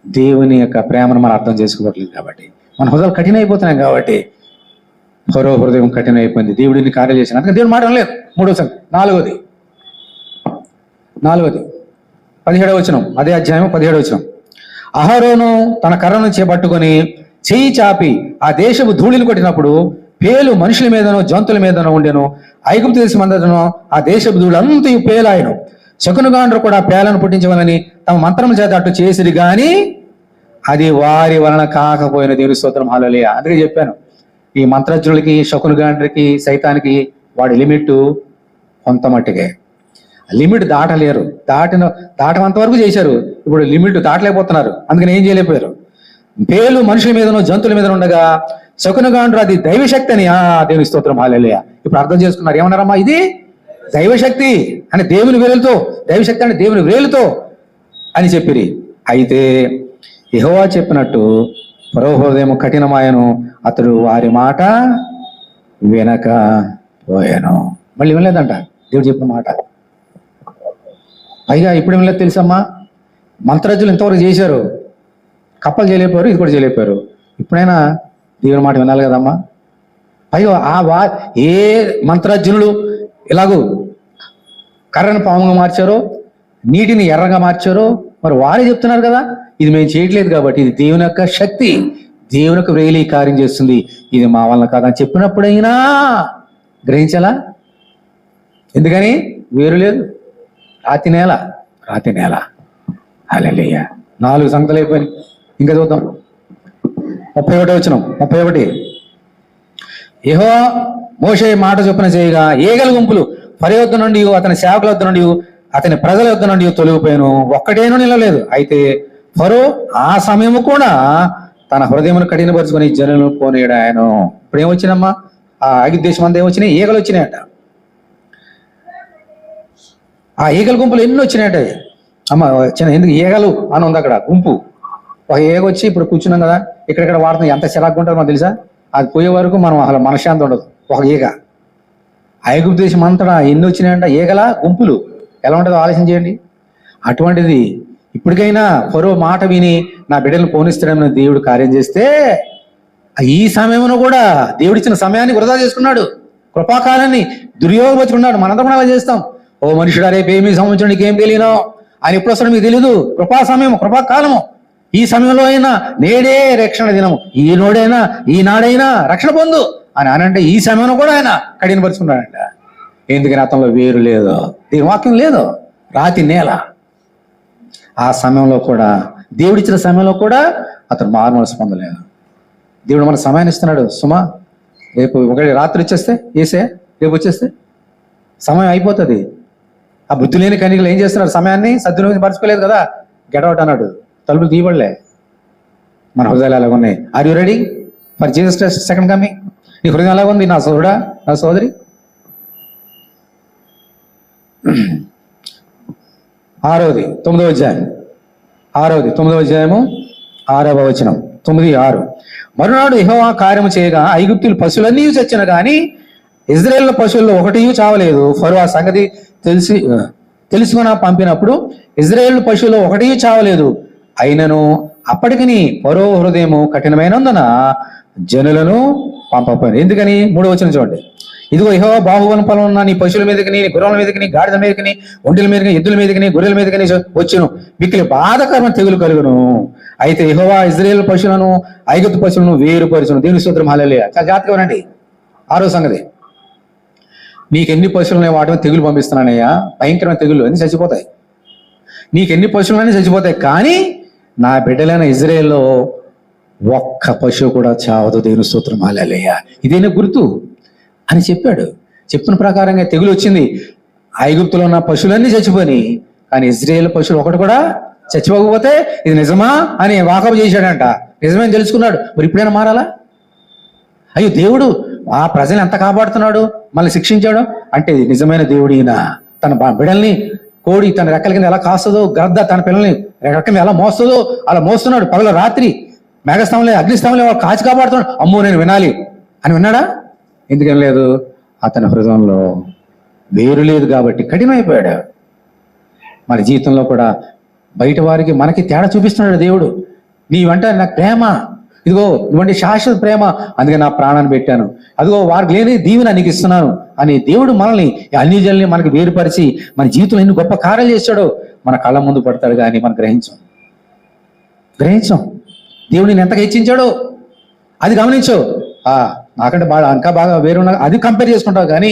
దేవుని యొక్క ప్రేమను మనం అర్థం చేసుకోవట్లేదు కాబట్టి, మన హృదయాలు కఠిన అయిపోతున్నాయి కాబట్టి ఫరో హృదయం కఠిన అయిపోయింది. దేవుడిని కార్యం చేశాను, అందుకని దేవుడు మాట లేదు. మూడో సంగతి. నాలుగోది 17వ వచనం, అదే అధ్యాయం 17వ వచనం. అహరోను తన కర్రను చేపట్టుకొని చెయ్యి చాపి ఆ దేశపు ధూళిని కొట్టినప్పుడు పేలు మనుషుల మీదనో జంతువుల మీదనో ఉండెను. ఐగుప్తు దేశం అందరూ ఆ దేశపు ధూళి అంతా పేలాయను. శకునగాండ్రు కూడా పేలను పుట్టించవాలని తమ మంత్రముల చేత అట్టు చేసిరి గాని అది వారి వలన కాకపోయిన. దేవుని స్తోత్రం, హల్లెలూయా. అందుకే చెప్పాను, ఈ మంత్రజ్ఞులకి, శకునగాండ్రికి, సైతానికి వాడి లిమిట్ కొంత మట్టుకే. లిమిట్ దాటలేరు. దాటమంత వరకు చేశారు, ఇప్పుడు లిమిట్ దాటలేకపోతున్నారు. అందుకని ఏం చేయలేకపోయారు. పేలు మనుషుల మీదనో జంతువుల మీద ఉండగా శకునగాండ్రు అది దైవశక్తి అని. దేవుని స్తోత్రం, హల్లెలూయా. ఇప్పుడు అర్థం చేసుకున్నారు. ఏమన్నారమ్మా? ఇది దైవశక్తి అని, దేవుని వేలుతో, దైవశక్తి అంటే దేవుని వేలుతో అని చెప్పిరి. అయితే యెహోవా చెప్పినట్టు ఫరో హృదయం కఠినమాయను, అతడు వారి మాట వినకపోయాను. మళ్ళీ వినలేదంట దేవుడు చెప్పిన మాట. పైగా ఇప్పుడు వినలేదు తెలుసమ్మా, మంత్రజ్ఞులు ఇంతవరకు చేశారు, కప్పలు చేయలేకపోయారు, ఇది కూడా చేయలేకపోయారు. ఇప్పుడైనా దేవుని మాట వినాలి కదమ్మా. పైగా ఏ మంత్రజ్ఞులు ఇలాగూ కర్రను పాముగా మార్చారో, నీటిని ఎర్రగా మార్చారో మరి వారే చెప్తున్నారు కదా, ఇది మేము చేయట్లేదు కాబట్టి ఇది దేవుని యొక్క శక్తి, దేవుని యొక్క వ్రేలి కార్యం చేస్తుంది, ఇది మా వలన కాదని చెప్పినప్పుడైనా గ్రహించాలా? ఎందుకని వేరు లేదు, రాతి నేల హల్లెలూయా. 4 సంగతులు అయిపోయినాయి. ఇంకా చూద్దాం 31 వచనం. 31 యెహోవా మోషే మాట చొప్పున చేయగా ఏగల గుంపులు ఫరో యొద్ద నుండి అతని సేవకుల వద్ద నుండి అతని ప్రజల వద్ద నుండి తొలగిపోయాను, ఒక్కటేనూ నిలలేదు. అయితే ఫరో ఆ సమయము కూడా తన హృదయమును కఠినపరుచుకొని జనులను పోనీయడాయను. ఇప్పుడు ఏమొచ్చినమ్మా? ఆ ఐగుప్తు దేశం అంతా ఏమొచ్చినాయి? ఈగలు వచ్చినాయట. ఆ ఈగల గుంపులు ఎన్ని వచ్చినాయట అమ్మ. ఎందుకు ఈగలు అని ఉంది అక్కడ గుంపు. ఒక ఈగ వచ్చి ఇప్పుడు కూర్చున్నాం కదా, ఇక్కడెక్కడ వాడుతుంది, ఎంత చిరాకు ఉంటుంది మనకు తెలుసా? అది పోయే వరకు మనం అసలు మనశ్శాంతి ఉండదు. ఒక ఈగ ఐగుప్తు దేశం అంతటా ఎన్ని వచ్చినాయంట ఈగల గుంపులు. ఎలా ఉంటుందో ఆలోచన చేయండి. అటువంటిది ఇప్పటికైనా ఫరో మాట విని నా బిడ్డలను పోనిస్తాడని దేవుడు కార్యం చేస్తే, ఈ సమయంలో కూడా దేవుడిచ్చిన సమయాన్ని వృధా చేసుకున్నాడు, కృపాకాలాన్ని దుర్యోగపరుచుకున్నాడు. మనంతా కూడా అలా చేస్తాం. ఓ మనుషుడా, రేపు ఏమీ సంవత్సరం నీకు ఏం తెలియనో, ఆయన ఎప్పుడు వస్తాడో మీకు తెలియదు. కృపా సమయం, కృపాకాలము. ఈ సమయంలో అయినా నేడే రక్షణ దినము, ఈనాడైనా రక్షణ పొందు అని అనంటే ఈ సమయంలో కూడా ఆయన కఠినపరుచుకున్నాడంట. ఎందుకని? అతనిలో వేరు లేదు, దీని వాక్యం లేదు, రాతి నేల. ఆ సమయంలో కూడా, దేవుడిచ్చిన సమయంలో కూడా అతను మారుమనసు పొందలేదు. దేవుడు మన సమయాన్ని ఇస్తున్నాడు. సుమా, రేపు ఒకటి రాత్రి వచ్చేస్తే రేపు వచ్చేస్తే సమయం అయిపోతుంది. ఆ బుద్ధి లేని కన్యకలు ఏం చేస్తున్నారు? సమయాన్ని సద్వినియోగం పరచుకోలేదు కదా, గెటౌట్ అన్నాడు. తలుపులు తీయబడలే. మన హృదయాలు ఎలాగ ఉన్నాయి? Are you ready for Jesus Christ second coming? నీ హృదయం ఎలాగ ఉంది నా సోదరుడా, నా సోదరి? 9వ అధ్యాయం 6వ వచనం 9:6. మరునాడు యెహోవా కార్యము చేయగా ఐగుప్తులు పశువులన్నీ చచ్చిన గాని ఇజ్రాయేల్ పశువుల్లో ఒకటి చావలేదు. ఫరో ఆ సంగతి తెలుసుకుని పంపినప్పుడు ఇజ్రాయేల్ పశువుల్లో ఒకటి చావలేదు. అయినను అప్పటికి ఫరో హృదయము కఠినమైనందున జనులను పంపపోయాను. ఎందుకని? 3వ వచనం చూడండి. ఇదిగో యెహోవా బాహుబలం పొలం ఉన్న నీ పశువుల మీదకి, గుర్రాల మీదకి, గాడిద మీదకి, ఒంటెల మీదకి, ఎద్దుల మీదకి, గొర్రెల మీదకి వచ్చును, మిక్కిలి బాధకరమైన తెగులు కలుగును. అయితే యెహోవా ఇజ్రాయేల్ పశువులను ఐగుప్తు పశువులను వేరుపరుచును. దేవుని స్తోత్రం, హల్లెలూయా. చాలా జాగ్రత్తగా వినండి. 6వ సంగతి, నీకెన్ని పశువులనే వాటిని తెగులు పంపిస్తున్నానయ్యా, భయంకరమైన తెగులు అన్ని చచ్చిపోతాయి. నీకెన్ని పశువులన్నీ చచ్చిపోతాయి, కానీ నా బిడ్డలైన ఇజ్రాయేల్లో ఒక్క పశువు కూడా చావదు. దేవుని స్తోత్రం, హల్లెలూయా. ఇదేనా గుర్తు అని చెప్పాడు. చెప్పిన ప్రకారంగా తెగులు వచ్చింది. ఐగుప్తులో ఉన్న పశువులన్నీ చచ్చిపోయి, కానీ ఇజ్రాయేల్ పశువులు ఒకటి కూడా చచ్చిపోకపోతే ఇది నిజమా అని వాకపు చేశాడంట. నిజమని తెలుసుకున్నాడు. మరి ఇప్పుడైనా మారాలా? అయ్యో, దేవుడు ఆ ప్రజలు ఎంత కాపాడుతున్నాడు, మళ్ళీ శిక్షించాడు అంటే ఇది నిజమైన దేవుడు. ఈయన తన బిడ్డల్ని కోడి తన రెక్కల కింద ఎలా కాస్తుందో, గద్ద తన పిల్లల్ని రెక్కల ఎలా మోస్తుందో అలా మోస్తున్నాడు. పగల రాత్రి మేఘస్తంభంలో, అగ్నిస్తంభంలో వాళ్ళు కాచి కాపాడుతున్నాడు. అమ్మో, నేను వినాలి అని విన్నాడా? ఎందుకని లేదు? అతని హృదయంలో వేరు లేదు కాబట్టి కఠినమైపోయాడు. మన జీవితంలో కూడా బయట వారికి మనకి తేడా చూపిస్తున్నాడు దేవుడు. నీవంటే నాకు ప్రేమ, ఇదిగో ఇటువంటి శాశ్వత ప్రేమ, అందుకే నా ప్రాణాన్ని పెట్టాను, అదిగో వారికి లేని దీవెన నీకు ఇస్తున్నాను అని దేవుడు మనల్ని, అన్ని జల్ని మనకు వేరుపరిచి మన జీవితంలో ఎన్ని గొప్ప కార్యాలు చేస్తాడో మన కళ్ళ ముందు పడతాడు. కానీ మనం గ్రహించాం. దేవుడు నేను ఎంతగా హెచ్చించాడో అది గమనించు. నాకంటే ఇంకా బాగా వేరున్న అది కంపేర్ చేసుకుంటావు, కానీ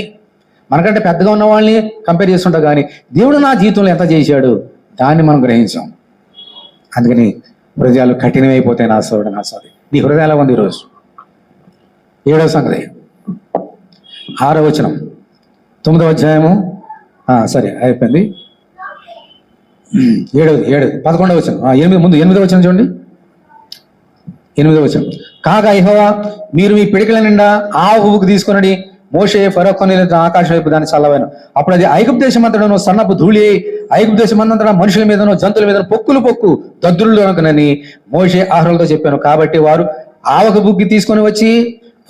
మనకంటే పెద్దగా ఉన్న వాళ్ళని కంపేర్ చేసుకుంటావు, కానీ దేవుడు నా జీవితంలో ఎంత చేశాడు దాన్ని మనం గ్రహించాం. అందుకని హృదయాలు కఠినమైపోతాయి. నా సోదరుడు, నా సోదరి, నీ హృదయాలు ఉంది ఈరోజు. 7వ సంగతి 6వ వచనం 9వ అధ్యాయము సరే అయిపోయింది. 11వ వచనం 8వ వచనం చూడండి. 8వ వచనం, కాగా యెహోవా మీరు మీ పిడికిల నిండా ఆవుకు తీసుకుని మోషే ఫరో కొనిన ఆకాశం వైపు దాన్ని చల్లవాను. అప్పుడు అది ఐగుప్తు దేశం అంతటను సన్నపు ధూళి, ఐగుప్తు దేశం అంతటా మనుషుల మీదనో జంతువుల మీద పొక్కు దద్దులు అనుకునని మోషే ఆహ్రులతో చెప్పాను. కాబట్టి వారు ఆవక బుగ్గి తీసుకొని వచ్చి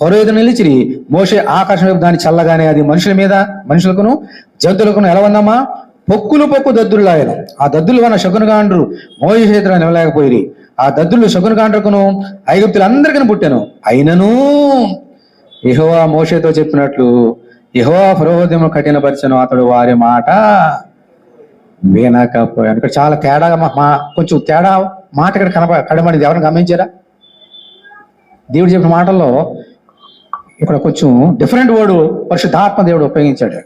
ఫరో ఎదురు నిలిచిరి. మోషే ఆకాశం వైపు దాన్ని చల్లగానే అది మనుషులకును జంతువులకును ఎలా ఉందమ్మా? పొక్కు దద్దులు ఆయన. ఆ దద్దులు వల్ల శకునగాండ్రు మోషే చేతులు నిలలేకపోయి, ఆ దద్దులు శకునగాండ్రుకును ఐగుప్తులందరికీ పుట్టాను. అయినను యెహోవా మోషేతో చెప్పినట్లు యెహోవా ఫరో హృదయమును కఠినపరచెను, అతడు వారి మాట వినకపోయాను. ఇక్కడ చాలా తేడాగా కొంచెం తేడా మాట ఇక్కడ కనబడింది. ఎవరిని గమనించారా? దేవుడు చెప్పిన మాటల్లో ఇక్కడ కొంచెం డిఫరెంట్ వర్డ్ పరిశుద్ధాత్మ దేవుడు ఉపయోగించాడు.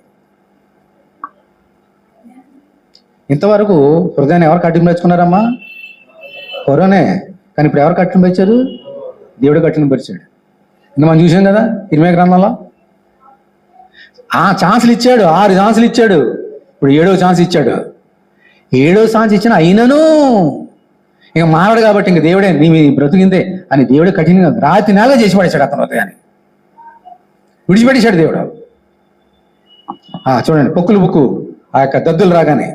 ఇంతవరకు హృదయాన్ని ఎవరు కట్టింపరుచుకున్నారమ్మా? ఫరోనే. కానీ ఇప్పుడు ఎవరు కట్టింపరిచారు? దేవుడు కట్టింపరిచాడు. ఇంకా మనం చూసాం కదా ఇర్మీయా గ్రంథంలో. ఛాన్సులు ఇచ్చాడు, 6 ఛాన్సులు ఇచ్చాడు. ఇప్పుడు 7వ ఛాన్స్ ఇచ్చాడు. 7వ ఛాన్స్ ఇచ్చిన అయినను ఇక మారడు కాబట్టి ఇంక దేవుడే నీ బ్రతికిందే అని దేవుడే కఠినంగా రాతి నేల చేసి పడేశాడు అతను హృదయాన్ని. విడిచిపెట్టేశాడు దేవుడు. చూడండి పొక్కులు బుక్కు ఆ యొక్క దద్దులు రాగానే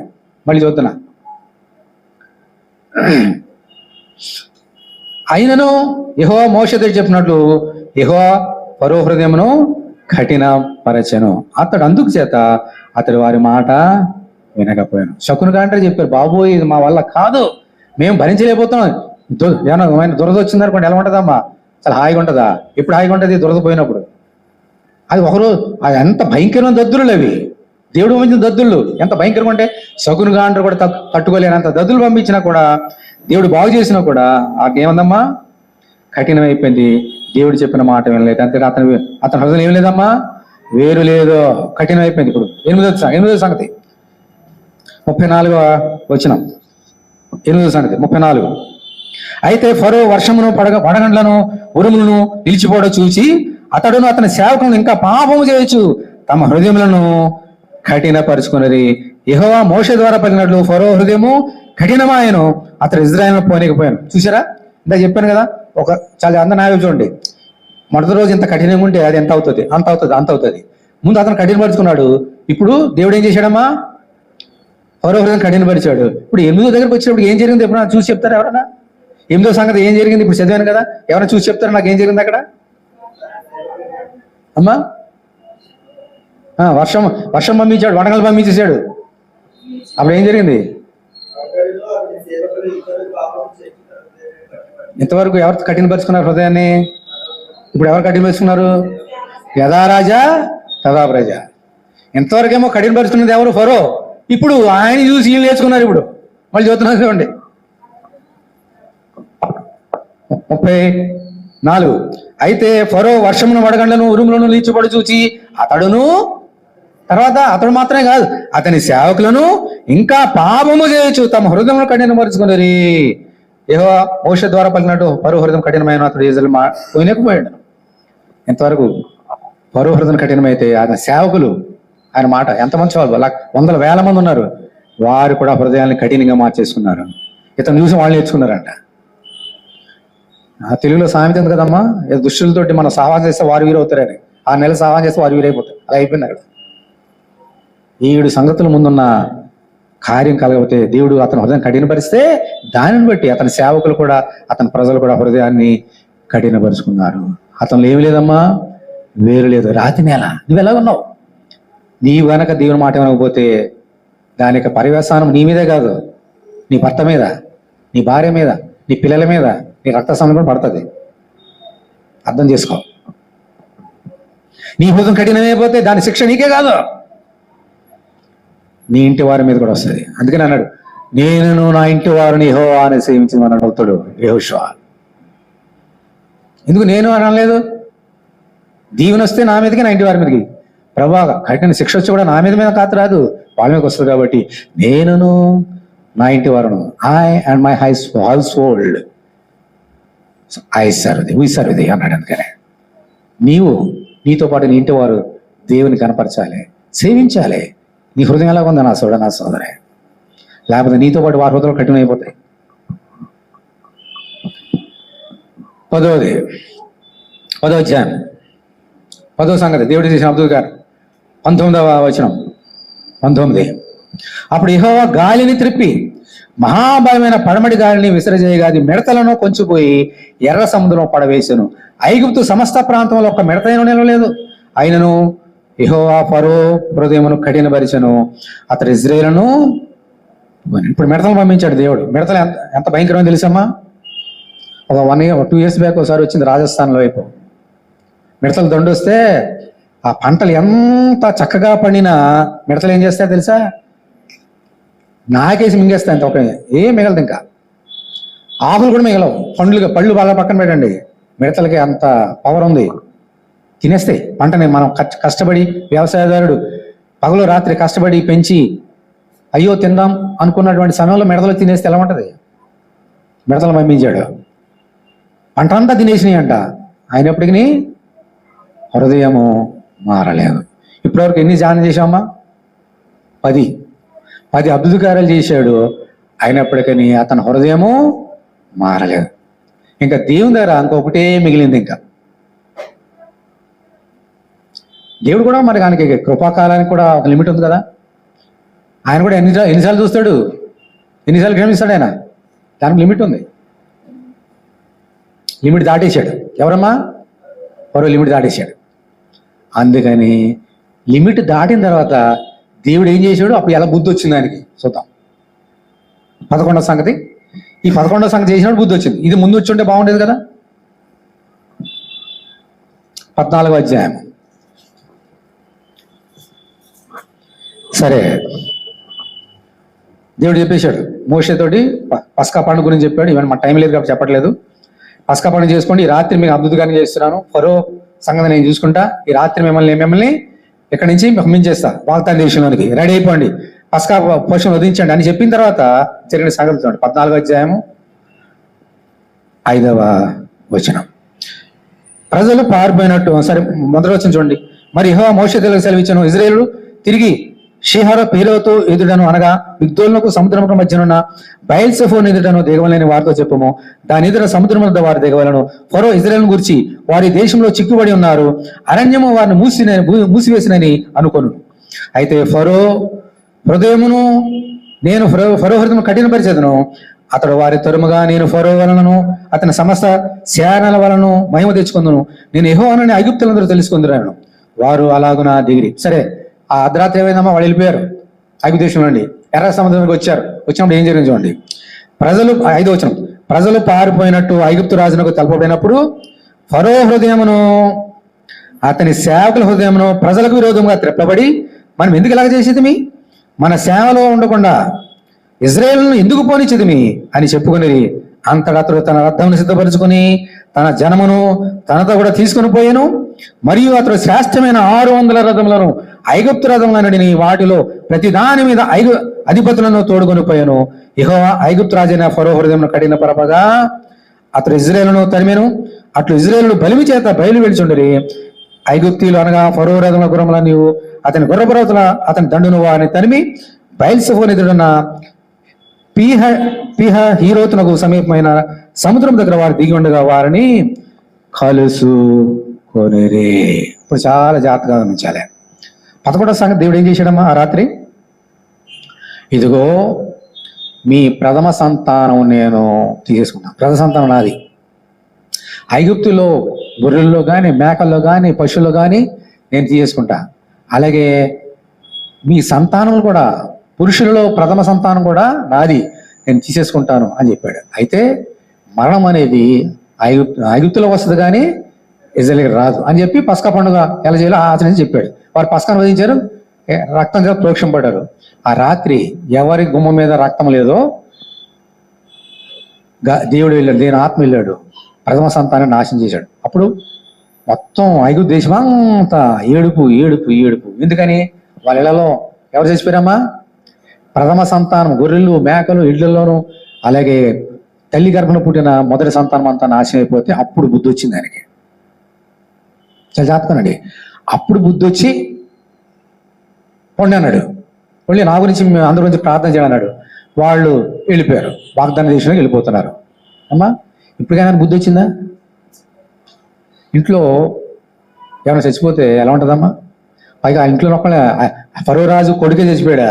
మళ్ళీ చూస్తున్నా. అయినను యెహోవా మోషేతో చెప్పినట్లు యెహోవా ఫరో హృదయమును కఠినపరచెను. అతడు అందుకు చేత అతడు వారి మాట వినకపోయాను. శకును గాంటే చెప్పారు, బాబోయ్ ఇది మా వల్ల కాదు, మేము భరించలేకపోతున్నాం. ఏమైనా దురద వచ్చిందనుకోండి ఎలా ఉంటుందమ్మా? చాలా హాయిగా ఉంటుందా? ఎప్పుడు హాయిగా ఉంటుంది? దురద పోయినప్పుడు. అది ఒకరోజు అది ఎంత భయంకరమైన దద్దులు అవి. దేవుడు పంపించిన దద్దులు ఎంత భయంకరంగా ఉంటే శకును గాండ్రు కూడా తట్టుకోలేనంత దద్దులు పంపించినా కూడా దేవుడు బాగు చేసినా కూడా ఏమందమ్మా? కఠినమైపోయింది. దేవుడు చెప్పిన మాట వినలేదు. అంతే అతని హృదయం ఏం లేదమ్మా? వేరు లేదు, కఠినమైపోయింది. ఇప్పుడు 8వ సంగతి 34వ వచనం. 8వ సంగతి 34. అయితే ఫరో వర్షమును పడగండ్లను ఉరుములను నిలిచిపోవడం చూసి అతడును అతని సేవకులను ఇంకా పాపము చేయొచ్చు తమ హృదయములను కఠినపరుచుకున్నది. యెహోవా మోషే ద్వారా పలికినట్లు ఫరో హృదయము కఠినమాయను, అతడు ఇజ్రాయేలును పోనీకపోయాను. చూసారా? ఇందా చెప్పాను కదా, ఒక చాలా నాయకులు చూడండి. మొదటి రోజు ఇంత కఠినంగా ఉంటే అది ఎంత అవుతుంది? అంత అవుతుంది. ముందు అతను కఠినపరుచుకున్నాడు. ఇప్పుడు దేవుడు ఏం చేశాడమ్మా? ఫరో హృదయం కఠినపరిచాడు. ఇప్పుడు 8వ దగ్గరకు వచ్చినప్పుడు ఏం జరిగింది ఎప్పుడన్నా చూసి చెప్తారా ఎవరన్నా? 8వ సంగతి ఏం జరిగింది? ఇప్పుడు చదివాను కదా, ఎవరైనా చూసి చెప్తారా నాకు ఏం జరిగింది అక్కడ? అమ్మా వర్షం పంపించాడు, వడగలు పంపించేశాడు. అప్పుడు ఏం జరిగింది? ఇంతవరకు ఎవరు కఠినపరుచుకున్నారు హృదయాన్ని? ఇప్పుడు ఎవరు కఠినపరుచుకున్నారు? యథా రాజా తదా ప్రజ. ఇంతవరకేమో కఠినపరుచుకున్నది ఎవరు? ఫరో. ఇప్పుడు ఆయన చూసి వీళ్ళు నేర్చుకున్నారు. ఇప్పుడు మళ్ళీ చూస్తున్నారు చూడండి 34. అయితే ఫరో వర్షమును వడగండ్లను ఉరుములను లీచుపడి చూచి అతడును, తర్వాత అతడు మాత్రమే కాదు అతని సేవకులను ఇంకా పాపము చేయొచ్చు తమ హృదయమును కఠినపరుచుకున్నది. యెహోవా మోషే ద్వారా పలికినట్టు ఫరో హృదయం కఠినమైన అతడు ఇజ్రాయేలు పోయినకపోయాడు. ఇంతవరకు ఫరో హృదయం కఠినమైతే ఆయన సేవకులు ఆయన మాట ఎంతమంది వాళ్ళు 100,000 మంది ఉన్నారు. వారు కూడా హృదయాన్ని కఠినంగా మార్చేసుకున్నారు. ఇతను చూసి వాళ్ళు నేర్చుకున్నారంట. తెలుగులో సామెత ఉంది కదమ్మా, దుష్టులతోటి మనం సహాయం చేస్తే వారు వీరవుతారని. 6 నెలలు సహాయం చేస్తే వారు వీరైపోతారు. అలా అయిపోయింది అక్కడ. 7 సంగతుల ముందున్న కార్యం కలగకపోతే దేవుడు అతని హృదయం కఠినపరిస్తే దానిని బట్టి అతని సేవకులు కూడా అతని ప్రజలు కూడా హృదయాన్ని కఠినపరుచుకున్నారు. అతను ఏమి లేదమ్మా, వేరు లేదు, రాతి నేల. నువ్వు ఎలా ఉన్నావు? నీవు గనక దేవుని మాట వినకపోతే దాని యొక్క పర్యవసానం నీ మీదే కాదు, నీ భర్త మీద, నీ భార్య మీద, నీ పిల్లల మీద, నీ రక్త సంబంధం పడుతుంది. అర్థం చేసుకో. నీ హృదయం కఠినమైపోతే దాని శిక్ష నీకే కాదు, నీ ఇంటి వారి మీద కూడా వస్తుంది. అందుకని అన్నాడు, నేను నా ఇంటి వారిని యెహోవాను సేవించమని అడుగుతాడు యెహోషువ. ఎందుకు నేను అనలేదు? దీవెన వస్తే నా మీదకి, నా ఇంటి వారి మీదకి. ప్రభా కఠిన శిక్ష వచ్చి కూడా నా మీద కాదు రాదు, వాళ్ళ మీదకి వస్తుంది. కాబట్టి నేనును నా ఇంటి వారును, I and my household we serve the అన్నాడు. అందుకనే నీతో పాటు నీ ఇంటి వారు దేవుని కనపరచాలి, సేవించాలి. నీ హృదయం ఎలా ఉంది నా సోదరే? లేకపోతే నీతో పాటు వారి హృదయాలు కఠినమైపోతాయి. 10వ అధ్యాయం 10వ సంగతి దేవుడు చేసిన అబ్దుల్ గారు 19వ వచనం 19. అప్పుడు యెహోవా గాలిని త్రిప్పి మహాబలమైన పడమటి గాలిని విసరజేయగా అది మిడతలను కొంచిపోయి ఎర్ర సముద్రం పడవేశాను. ఐగుప్తు సమస్త ప్రాంతంలో ఒక మిడతైన నిలవలేదు. అయినను యెహోవా ఫరో హృదయమును కఠినపరిచెను, అతడు ఇజ్రాయేలును. ఇప్పుడు మిడతలు పంపించాడు దేవుడు. మిడతలు ఎంత భయంకరమో తెలుసమ్మా? ఒక 2 years బ్యాక్ ఒకసారి వచ్చింది రాజస్థాన్లో వైపు. మిడతలు దండొస్తే ఆ పంటలు ఎంత చక్కగా పండినా మిడతలు ఏం చేస్తాయో తెలుసా? నాకేసి మింగేస్తాయి అంత, ఒక ఏం మిగలదు. ఇంకా ఆకులు కూడా మిగలవు. పళ్ళు బాగా పక్కన పెట్టండి, మిడతలకి అంత పవర్ ఉంది, తినేస్తాయి పంటని. మనం కష్టపడి వ్యవసాయదారుడు పగలు రాత్రి కష్టపడి పెంచి అయ్యో తిందాం అనుకున్నటువంటి సమయంలో మిడతలు తినేస్తే ఎలా ఉంటుంది? మిడతలు పంపించాడు, పంట అంతా తినేసినాయి అంట. అయినప్పటికీ హృదయము మారలేదు. ఇప్పటివరకు ఎన్ని ధ్యానం చేశామా? 10 అద్భుత కార్యాలు చేశాడు, అయినప్పటికీ అతని హృదయము మారలేదు. ఇంకా దేవుని దగ్గర ఇంకొకటే మిగిలింది. ఇంకా దేవుడు కూడా మరి ఆయనకి కృపాకాలానికి కూడా ఒక లిమిట్ ఉంది కదా. ఆయన కూడా ఎన్నిసార్లు చూస్తాడు, ఎన్నిసార్లు క్షమిస్తాడు ఆయన, దానికి లిమిట్ ఉంది. లిమిట్ దాటేశాడు. ఎవరమ్మా? ఫరో లిమిట్ దాటేశాడు. అందుకని లిమిట్ దాటిన తర్వాత దేవుడు ఏం చేశాడు, అప్పుడు ఎలా బుద్ధి వచ్చింది ఆయనకి చూద్దాం. 11వ సంగతి. ఈ 11వ సంగతి చేసినప్పుడు బుద్ధి వచ్చింది. ఇది ముందు వచ్చి ఉంటే బాగుండేది కదా. 14వ అధ్యాయం. సరే, దేవుడు చెప్పేశాడు మోషేతోటి పస్కా పండుగ గురించి చెప్పాడు. ఇవన్నీ మన టైం లేదు కాబట్టి చెప్పట్లేదు. పస్కా పండుగ చేసుకోండి, ఈ రాత్రి మీకు అద్భుతంగా చేస్తున్నాను, ఫరో సంగతి నేను చూసుకుంటా, ఈ రాత్రి మిమ్మల్ని ఇక్కడి నుంచి పంపించేస్తా వాగ్దాన దేశంలోనికి, రెడీ అయిపోండి, పస్కా పోషణ వదిలించండి అని చెప్పిన తర్వాత జరిగిన సంగతి చూడండి. 14వ అధ్యాయము 5వ వచనం. ప్రజలు పారిపోయినట్టు, సరే మొదటి వచనం చూడండి. మరి యెహోవా మోషేతో సెలవిచ్చెను, ఇశ్రాయేలు తిరిగి షీహర పీలోతో ఎదుటను, అనగా మిగ్దోలునకు సముద్రముకు మధ్యనున్న బయల్సెఫోను ఎదుటను దిగవలని వారితో చెప్పము. దాని ఎదుట సముద్రం వద్ద వారు దిగవలను. ఫరో ఇశ్రాయేలును గురించి వారి దేశంలో చిక్కుబడి ఉన్నారు, అరణ్యము వారిని మూసివేసినని అనుకొను. అయితే ఫరో హృదయమును నేను ఫరో హృదయము కఠినపరిచేదను, అతడు వారి తరుముగా నేను ఫరో వలనను అతని సమస్త సేనల వలను మహిమ తెచ్చుకుందును. నేను యెహోవానని ఐగుప్తులందరూ తెలుసుకుందురాను. వారు అలాగున దిగిరి. సరే, ఆ అర్ధరాత్రి ఏమైందమ్మా? వాళ్ళు వెళ్ళిపోయారు ఐగుప్తు దేశం నుండి, ఎర్ర సముద్రానికి వచ్చారు. వచ్చినప్పుడు ఏం జరిగింది చూడండి. 5వ వచనం. ప్రజలు పారిపోయినట్టు ఐగుప్తు రాజునకు తెలపబడినప్పుడు ఫరో హృదయమును అతని సేవకుల హృదయమును ప్రజలకు విరోధంగా త్రెప్పబడి, మనం ఎందుకు ఇలాగ చేసేది, మన సేవలో ఉండకుండా ఇజ్రాయేలును ఎందుకు పోనిచ్చేది అని చెప్పుకుని, అంతటా అతడు తన రథమును సిద్ధపరుచుకుని తన జనమును తనతో కూడా తీసుకుని పోయాను. మరియు అతడు శ్రేష్టమైన 600 రథములను ఐగుప్తు రథములనడిని, వాటిలో ప్రతి దాని మీద అధిపతులను తోడుకొని పోయాను. యెహోవా ఐగుప్తు రాజైన ఫరో హృదయమును కఠిన పరపగా అతడు ఇజ్రాయేలును తరిమెను. అట్లు ఇజ్రాయేలు బలిమి చేత బయలు వెళ్చుండరి. ఐగుప్తీయులు అనగా ఫరో రథముల గుర్రముల నీవు అతని గుర్రపురవతుల అతని దండును వారిని తరిమి బయల్సెఫోను ఎదురున్న పీహ హీరోతునకు సమీపమైన సముద్రం దగ్గర వారు దిగి ఉండగా వారిని కలుసుకొనిరి. ఇప్పుడు చాలా జాగ్రత్తగా గమనించాలి. 11వ సంగతి దేవుడు ఏం చేశాడమ్మా ఆ రాత్రి? ఇదిగో మీ ప్రథమ సంతానం నేను తీసేసుకున్నాను. ప్రథమ సంతానం నాది. ఐగుప్తులో గొర్రెల్లో కానీ మేకల్లో కానీ పశువుల్లో కానీ నేను తీసేసుకుంటా. అలాగే మీ సంతానం కూడా, పురుషులలో ప్రథమ సంతానం కూడా నాది, నేను తీసేసుకుంటాను అని చెప్పాడు. అయితే మరణం అనేది ఐగుప్తులో వస్తుంది కానీ ఇజ్రాయేలుకి రాదు అని చెప్పి పస్కా పండుగ ఎలా చేయాలో ఆచరించి చెప్పాడు. వారు పస్కాను వధించారు, రక్తం చేత ప్రోక్షం పడ్డారు. ఆ రాత్రి ఎవరి గుమ్మం మీద రక్తం లేదో దేవుడు వెళ్ళాడు, దేని ఆత్మ వెళ్ళాడు, ప్రథమ సంతానాన్ని నాశనం చేశాడు. అప్పుడు మొత్తం ఐగుప్తు దేశం అంతా ఏడుపు ఏడుపు ఏడుపు. ఎందుకని? వాళ్ళ ఇళ్లలో ఎవరు చచ్చిపోయారమ్మా? ప్రథమ సంతానం, గొర్రెలు మేకలు ఇళ్లలోనూ, అలాగే తల్లి గర్భను పుట్టిన మొదటి సంతానం అంతా నాశనం అయిపోతే అప్పుడు బుద్ధి వచ్చింది ఆయనకి. చాలా జాతకనండి. అప్పుడు బుద్ధి వచ్చి పొండి అన్నాడు, పొండి నా గురించి అందరి గురించి ప్రార్థన చేయడం అన్నాడు. వాళ్ళు వెళ్ళిపోయారు, వాగ్దాన దేశానికి వెళ్ళిపోతున్నారు. అమ్మా ఇప్పటికైనా బుద్ధి వచ్చిందా? ఇంట్లో ఏమైనా చచ్చిపోతే ఎలా ఉంటుందమ్మా? పైగా ఆ ఇంట్లో ఒక్కళ్ళే ఫరో రాజు కొడుకే చచ్చిపోయాడా?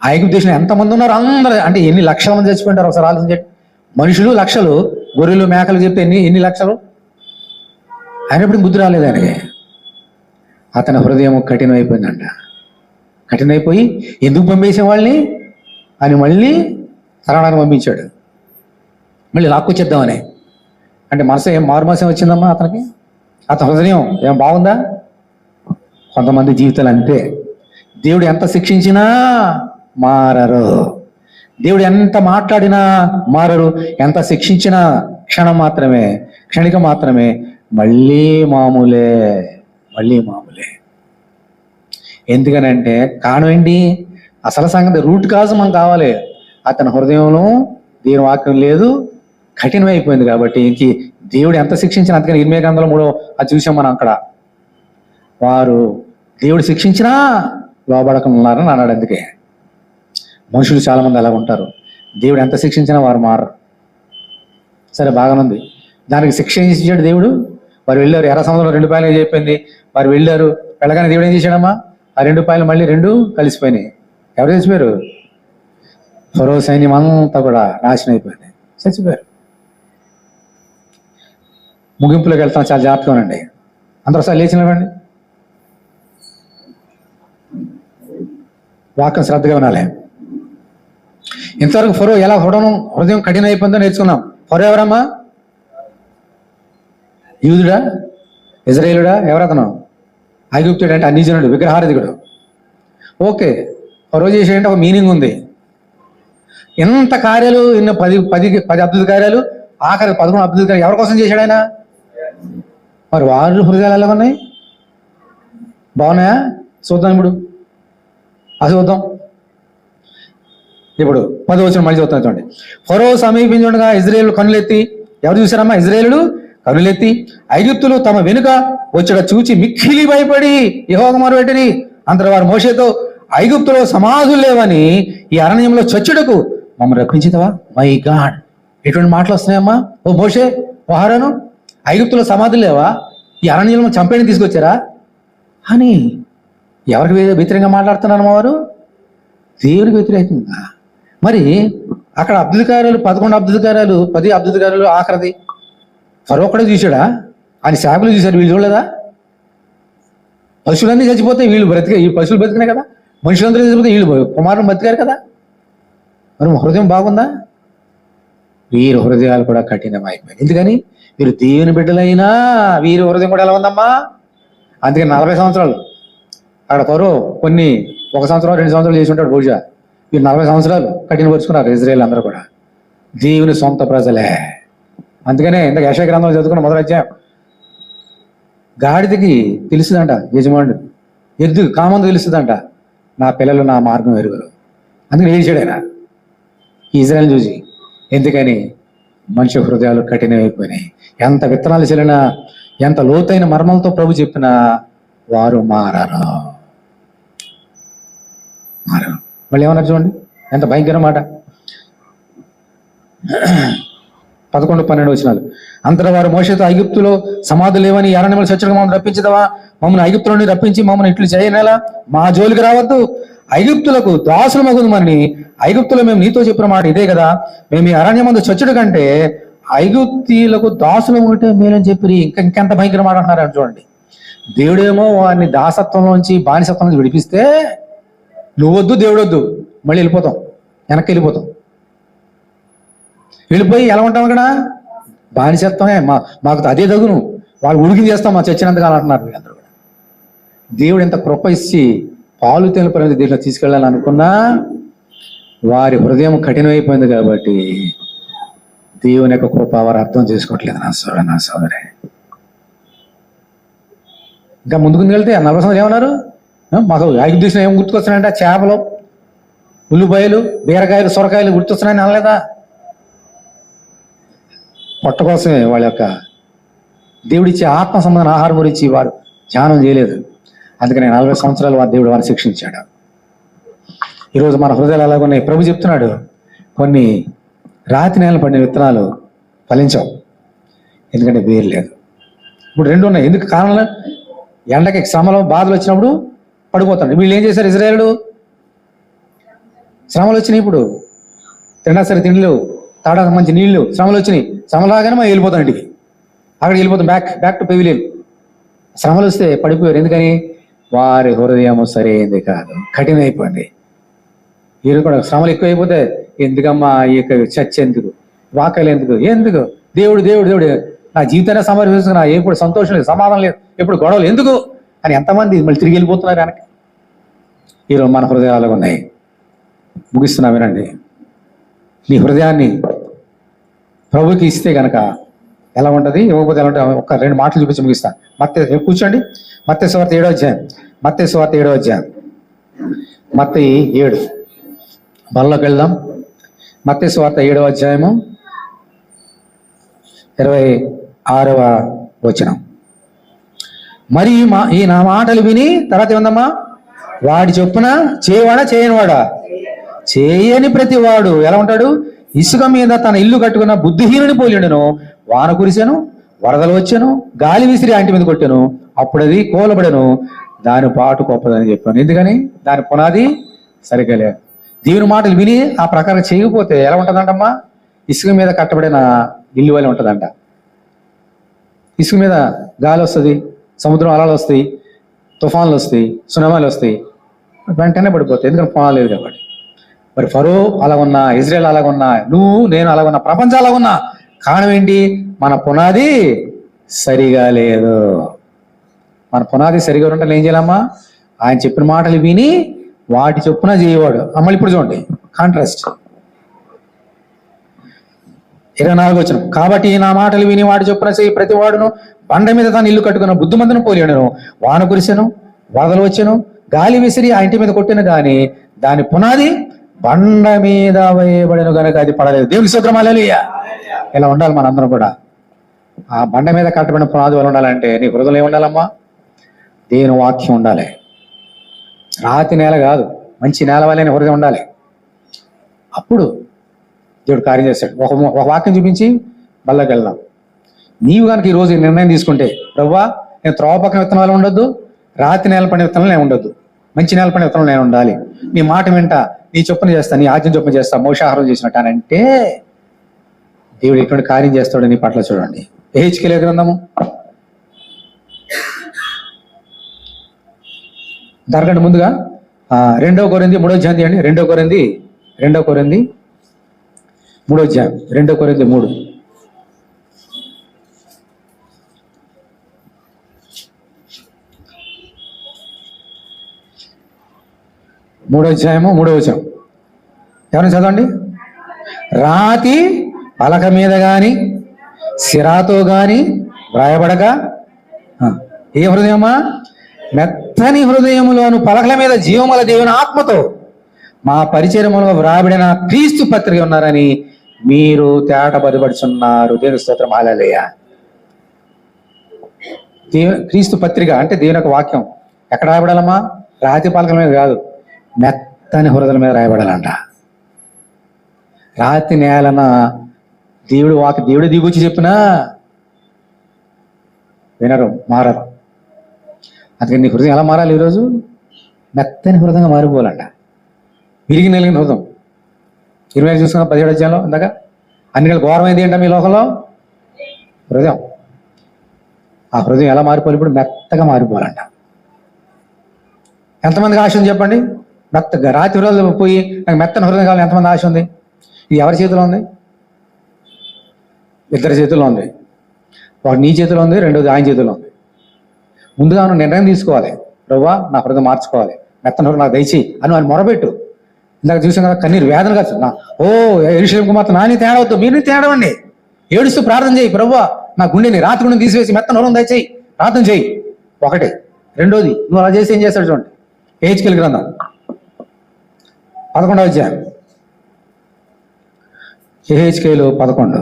ఐగుప్తు దేశంలో ఎంతమంది ఉన్నారు? అందరూ, అంటే ఎన్ని లక్షల మంది చచ్చిపోయింటారు ఒకసారి ఆలోచించండి. మనుషులు లక్షలు, గొర్రెలు మేకలు చెప్తే ఎన్ని లక్షలు. అయినప్పుడు బుద్ధి రాలేదు ఆయనకి. అతని హృదయం కఠినమైపోయిందంట. కఠినమైపోయి ఎందుకు పంపేసే వాళ్ళని అని మళ్ళీ తరడానికి పంపించాడు. మళ్ళీ లాక్కొచ్చేద్దామని. అంటే మనసు ఏం మారుమాసం వచ్చిందమ్మా అతనికి? అతని హృదయం ఏం బాగుందా? కొంతమంది జీవితాలు అంతే, దేవుడు ఎంత శిక్షించినా మారరు. దేవుడు ఎంత మాట్లాడినా మారరు, ఎంత శిక్షించినా క్షణిక మాత్రమే, మళ్ళీ మామూలే. ఎందుకనంటే కారణం ఏంటి? అసలు సంగతి రూట్ కాజ్ మనకు కావాలి. అతని హృదయంలో దేవుని వాక్యం లేదు, కఠినమైపోయింది. కాబట్టి ఇంక దేవుడు ఎంత శిక్షించినా, అందుకని 8 గ్రంథంలో 3 అది చూసాం మనం. అక్కడ వారు దేవుడు శిక్షించినా లోబడకున్నారని అన్నాడు. అందుకే మనుషులు చాలా మంది అలా ఉంటారు, దేవుడు ఎంత శిక్షించినా వారు మారరు. సరే, బాగానుంది. దానికి శిక్ష ఏం చేశాడు దేవుడు? వారు వెళ్ళారు, ఎర్ర సముద్రంలో 2 పాయలు చెప్పింది. వారు వెళ్ళారు, వెళ్ళగానే దేవుడు ఏం చేశాడమ్మా? ఆ 2 పాయలు మళ్ళీ 2 కలిసిపోయినాయి. ఎవరు చచ్చిపోయారు? ఫరో సైన్యం అంతా కూడా నాశనం అయిపోయింది, చచ్చిపోయారు. ముగింపులోకి వెళ్తాం, చాలా జాగ్రత్తగా ఉండండి. అందరూ ఒకసారి లేచి నిలబడండి, వాక్యం శ్రద్ధగా వినాలి. ఇంతవరకు ఫరో ఎలా హృదయం కఠిన అయిపోయిందో నేర్చుకున్నాం. ఫరో ఎవరమ్మా? యూదుడా? ఇజ్రాయేలుడా? ఎవరతను? ఐగుప్తుడు అంటే అన్యజనుడు, విగ్రహారాధికుడు. ఓకే, ఫరో చేసేయంటే ఒక మీనింగ్ ఉంది. ఎంత కార్యాలు, ఎన్నో 10 అద్భుత కార్యాలు, ఆఖరి 11 అద్భుత కార్యాలు ఎవరి కోసం చేశాడు ఆయన? మరి వారు హృదయాలు ఎలా ఉన్నాయి? బాగున్నాయా? చూద్దాం ఇప్పుడు, అది చూద్దాం. ఇప్పుడు 10వ వచనం మళ్ళీ చూద్దాం. చూడండి, ఫరో సమీపించుండగా ఇజ్రాయేలు కన్నులెత్తి, ఎవరు చూశారమ్మా? ఇజ్రాయేలుడు కన్నులెత్తి ఐగుప్తులు తమ వెనుక వచ్చడ చూచి మిక్కిలి భయపడి యెహోవాకు మొరపెట్టిరి. అంతట వారు మోషేతో, ఐగుప్తులో సమాధులు లేవని ఈ అరణ్యంలో చచ్చుటకు మమ్మల్ని రప్పించితవా? మై గాడ్, ఎటువంటి మాటలు వస్తున్నాయమ్మా? ఓ మోషే, ఓ అహరోను, ఐగుప్తులో సమాధులు లేవా? ఈ అరణ్యంలో చంపేయని తీసుకొచ్చారా అని ఎవరికి వ్యతిరేకంగా మాట్లాడుతున్నారమ్మా వారు? దేవుడికి వ్యతిరేకంగా. మరి అక్కడ అద్భుత కార్యాలు, 11 అద్భుత కార్యాలు, 10 అద్భుత కార్యాలు, ఆఖరిది ఫరో ఒక్కడే చూశాడా? ఆయన శాఖలు చూశారు, వీళ్ళు చూడలేదా? పశువులన్నీ చచ్చిపోతే వీళ్ళు బ్రతికే, ఈ పశువులు బతికినాయి కదా, మనుషులందరూ చచ్చిపోతే వీళ్ళు కుమారులు బతికారు కదా. మరి హృదయం బాగుందా? వీరి హృదయాలు కూడా కఠినమైపోయాయి. ఎందుకని? వీరు దేవుని బిడ్డలైనా వీరి హృదయం కూడా ఎలా ఉందమ్మా? అందుకని 40 సంవత్సరాలు అక్కడ ఫరో 1 సంవత్సరం 2 సంవత్సరాలు చేసి ఉంటాడు బహుశా. వీరు 40 సంవత్సరాలు కఠినపరుచుకున్నారు ఇజ్రాయేల్ అందరూ కూడా. దేవుని సొంత ప్రజలే. అందుకనే ఇంత యెషయా గ్రంథంలో చదువుకున్న మొదటి అధ్యాయం, గాడిదకి తెలుస్తుందంట యజమానుడు, ఎద్దు కామందు తెలుస్తుందంట, నా పిల్లలు నా మార్గం ఎరుగరు. అందుకని ఏడ్చాడు ఆయన ఇజ్రాయేల్ చూసి. ఎందుకని? మనిషి హృదయాలు కఠినమైపోయినాయి. ఎంత విత్తనాలు చెల్లినా, ఎంత లోతైన మర్మంతో ప్రభు చెప్పినా వారు మారరు. మళ్ళీ ఏమన్నారు చూడండి, ఎంత భయంకర మాట. 11, 12 వచనాలు. అంతటా వారు మోషేతో, ఐగుప్తులో సమాధులు లేవని అరణ్యంలో చచ్చుటకు మమ్మల్ని రప్పించదవా? మమ్మల్ని ఐగుప్తుల నుండి రప్పించి మమ్మల్ని ఇట్లు చేయనేలా? మా జోలికి రావద్దు, ఐగుప్తులకు దాసులు మగుదమని ఐగుప్తులో మేము నీతో చెప్పిన మాట ఇదే కదా. మేము ఈ అరణ్యమందు చచ్చుడు కంటే ఐగుప్తీలకు దాసులు ఉంటే మేలని చెప్పి ఇంకెంత భయంకర మాట అంటున్నారు చూడండి. దేవుడేమో వారిని దాసత్వంలోంచి, బానిసత్వం నుంచి విడిపిస్తే, నువ్వొద్దు దేవుడొద్దు, మళ్ళీ వెళ్ళిపోతాం, వెనక్కి వెళ్ళిపోతాం. వెళ్ళిపోయి ఎలా ఉంటాం అక్కడ? బానిసత్వమే, మాకు అదే తగును, వాళ్ళు ఉడికి చేస్తాం మా చచ్చినంతకాలం అంటున్నారు వీళ్ళందరూ కూడా. దేవుడు ఎంత కృప ఇచ్చి పాలు తేనె పరిమితి దీంట్లో తీసుకెళ్ళాలనుకున్నా వారి హృదయం కఠినమైపోయింది. కాబట్టి దేవుని యొక్క కృప వారు అర్థం చేసుకోవట్లేదు. నా సోదరే, ఇంకా ముందుకు వెళ్తే 40 సంవత్సరాలు ఏమన్నారు? మాకు ఐగుప్తు దేశం ఏం గుర్తుకొస్తున్నాయంటే చేపలు, ఉల్లిపాయలు, బీరకాయలు, సొరకాయలు గుర్తొస్తున్నాయని అనలేదా? పొట్ట కోసమే వాళ్ళ యొక్క దేవుడిచ్చే ఆత్మ సంబంధం ఆహారం గురించి వారు ధ్యానం చేయలేదు. అందుకని 40 సంవత్సరాలు దేవుడు వారిని శిక్షించాడు. ఈరోజు మన హృదయాలు అలాగున్నాయి. ప్రభు చెప్తున్నాడు, కొన్ని రాతి నేలను పడిన విత్తనాలు ఫలించవు, ఎందుకంటే వేరు లేదు. ఇప్పుడు 2 ఉన్నాయి. ఎందుకు? కారణం, ఎండకి శ్రమలు బాధలు వచ్చినప్పుడు పడిపోతాడు. వీళ్ళు ఏం చేశారు? ఇజ్రాయేలు శ్రమలు వచ్చినాయి, ఇప్పుడు తిన్నా సరే తిండిలు, తాడానికి మంచి నీళ్లు, శ్రమలు వచ్చినాయి. శ్రమలు రాగానే మనం వెళ్ళిపోతాం ఇంటికి, అక్కడికి వెళ్ళిపోతాం, బ్యాక్ టు పెవిలియన్. శ్రమలు వస్తే పడిపోయారు. ఎందుకని? వారి హృదయము సరైంది కాదు, కఠినమైపోయింది. వీరు కూడా శ్రమలు ఎక్కువైపోతే, ఎందుకమ్మా ఈ యొక్క చర్చ ఎందుకు, వాక్యాలు ఎందుకు, దేవుడు నా జీవితాన్ని సమర్పిస్తున్నా, ఎప్పుడు సంతోషం లేదు, సమాధానం లేదు, ఎప్పుడు గొడవలు ఎందుకు అని ఎంతమంది మళ్ళీ తిరిగి వెళ్ళిపోతున్నారు వెనక్కి. ఈరోజు మన హృదయాలు ఉన్నాయి. ముగిస్తున్నా వినండి. నీ హృదయాన్ని ప్రభుకి ఇస్తే గనక ఎలా ఉంటుంది, ఇవ్వకపోతే ఎలా ఉంటుంది? ఒక 2 మాటలు చూపించి ముగిస్తాను. కూర్చోండి. మత్తయి సువార్త 7వ అధ్యాయం. మత్తయి సువార్త 7వ అధ్యాయం. మత్తయి 7 బల్లోకి వెళ్దాం. మత్తయి సువార్త 7వ అధ్యాయము 26వ వచనం. మరి ఈ నా మాటలు విని తర్వాత ఏముందమ్మా, వాడి చొప్పున చేయవాడా చేయనివాడా? చేయని ప్రతి వాడు ఎలా ఉంటాడు? ఇసుక మీద తన ఇల్లు కట్టుకున్న బుద్ధిహీనుని పోలిండెను. వాన కురిసెను, వరదలు వచ్చాను, గాలి విసిరి ఇంటి మీద కొట్టాను, అప్పుడు అది కూలబడెను, దాని పాటు గొప్పదని చెప్పాను. ఎందుకని? దాని పునాది సరిగ్గా లేదు. దేవుని మాటలు విని ఆ ప్రకారం చేయకపోతే ఎలా ఉంటుందంటమ్మా? ఇసుక మీద కట్టబడిన ఇల్లు వల్ల ఉంటుందంట. ఇసుక మీద గాలి వస్తుంది, సముద్రం అలలు వస్తాయి, తుఫాన్లు వస్తాయి, సునామీలు వస్తాయి, వెంటనే పడిపోతాయి. ఎందుకంటే పునాది లేదు కాబట్టి. మరి ఫరో అలా ఉన్నా, ఇజ్రాయెల్ అలాగ ఉన్నా, నువ్వు నేను అలాగ ఉన్నా, ప్రపంచం అలాగ ఉన్నా, కారణం ఏంటి? మన పునాది సరిగా లేదు. మన పునాది సరిగా ఉంటే ఏం చేయాలమ్మా? ఆయన చెప్పిన మాటలు విని వాటి చొప్పున చేయవాడు. మళ్ళీ ఇప్పుడు చూడండి కాంట్రాస్ట్. 24వ వచనం. కాబట్టి నా మాటలు విని వాటి చొప్పున చేయి ప్రతి వాడును బండ మీద తను ఇల్లు కట్టుకున్న బుద్ధిమంతును పోలియను. వాన కురిసెను, వరదలు వచ్చెను, గాలి విసిరి ఆ ఇంటి మీద కొట్టిన గాని దాని పునాది బండ మీద వేయబడిన కనుక అది పడలేదు. దేవుని స్తోత్రం, హల్లెలూయా. ఇలా ఉండాలి మనందరం కూడా. ఆ బండ మీద కట్టబడిన పునాది వల్ల ఉండాలంటే నీ హృదయం ఏముండాలమ్మా? దేవుని వాక్యం ఉండాలి. రాతి నేల కాదు, మంచి నేల వల్లనే హృదయం ఉండాలి. అప్పుడు దేవుడు కార్యం చేస్తాడు. ఒక వాక్యం చూపించి బల్లకి వెళ్దాం. నీవు కనుక ఈరోజు నిర్ణయం తీసుకుంటే, ప్రభువా నేను త్రోవ పక్కన విత్తనాలు ఉండొద్దు, రాతి నేల పడిన విత్తనాలు నేను ఉండొద్దు, మంచి నేల పడిన విత్తనాలు నేను ఉండాలి, నీ మాట వెంట నీ చొప్పున చేస్తా, నీ ఆజ్ఞ చొప్పున చేస్తా, మోషాహారం చేసినట్టు అని అంటే దేవుడు ఎటువంటి కార్యం చేస్తాడు నీ పట్ల. చూడండి యెహెజ్కేలు గ్రంథము దానికంటే ముందుగా 2వ కొరింథీ 3వ అధ్యాయం తీయండి. 2వ కొరింథీ 3వ అధ్యాయం. 2వ కొరింథీ 3. మూడో అధ్యాయము 3వ వచనం. ఎవరైనా చదవండి. రాతి పలక మీద గాని సిరాతో గాని వ్రాయబడక ఏ హృదయమా? మెత్తని హృదయములోను పలకల మీద జీవముల దేవుని ఆత్మతో మా పరిచయములో వ్రాయబడిన క్రీస్తు పత్రిక ఉన్నారని మీరు తేటబడిపడుచున్నారు. దేవుని స్తోత్రం, హల్లెలూయా. క్రీస్తు పత్రిక అంటే దేవుని యొక్క వాక్యం ఎక్కడ రాయబడాలమ్మా? రాతి పలకల మీద కాదు, మెత్తని హృదయాల మీద రాయబడాలంట. రాతి నేలన దేవుడు దిగుచ్చి చెప్పినా వినరు, మారరు. అందుకని నీ హృదయం ఎలా మారాలి? ఈరోజు మెత్తని హృదయంగా మారిపోవాలంట. విరిగి నెలిగిన హృదయం 25 చూసుకున్న 17వ అధ్యాయంలో ఇందాక అన్ని ఘోరమైంది ఏంటో మీ లోకంలో హృదయం. ఆ హృదయం ఎలా మారిపోవాలి? ఇప్పుడు మెత్తగా మారిపోవాలంట. ఎంతమందికి ఆశ ఉంది చెప్పండి? మెత్తగా రాతి హృదయం పోయి నాకు మెత్తని హృదయం కావాలి. ఎంతమంది ఆశ ఉంది? ఇది ఎవరి చేతిలో ఉంది? ఇద్దరి చేతుల్లో ఉంది. ఒకటి నీ చేతిలో ఉంది, రెండోది ఆయన చేతిలో ఉంది. ముందుగా నువ్వు నిర్ణయం తీసుకోవాలి. ప్రభువా నా హృదయం మార్చుకోవాలి, మెత్తని హృదయం నాకు దయచేయి అని ఆయన మొరబెట్టు. ఇందాక చూసాం కదా, కన్నీరు వేదన కాదు. యెరూషలేము కుమార్తె నాని తేడవద్దు, మీరు తేడవండి. ఏడుస్తూ ప్రార్థన చేయి, ప్రభువా నా గుండెని రాత్రి గుండెని తీసివేసి మెత్తని హృదయం దయచేయి, ప్రార్థన చేయి. ఒకటి. రెండోది నువ్వు అలా చేసి ఏం చేస్తాడు చూడండి. యెహెజ్కేలు గ్రంథం 11వ అధ్యాయం. యెహెజ్కేలు 11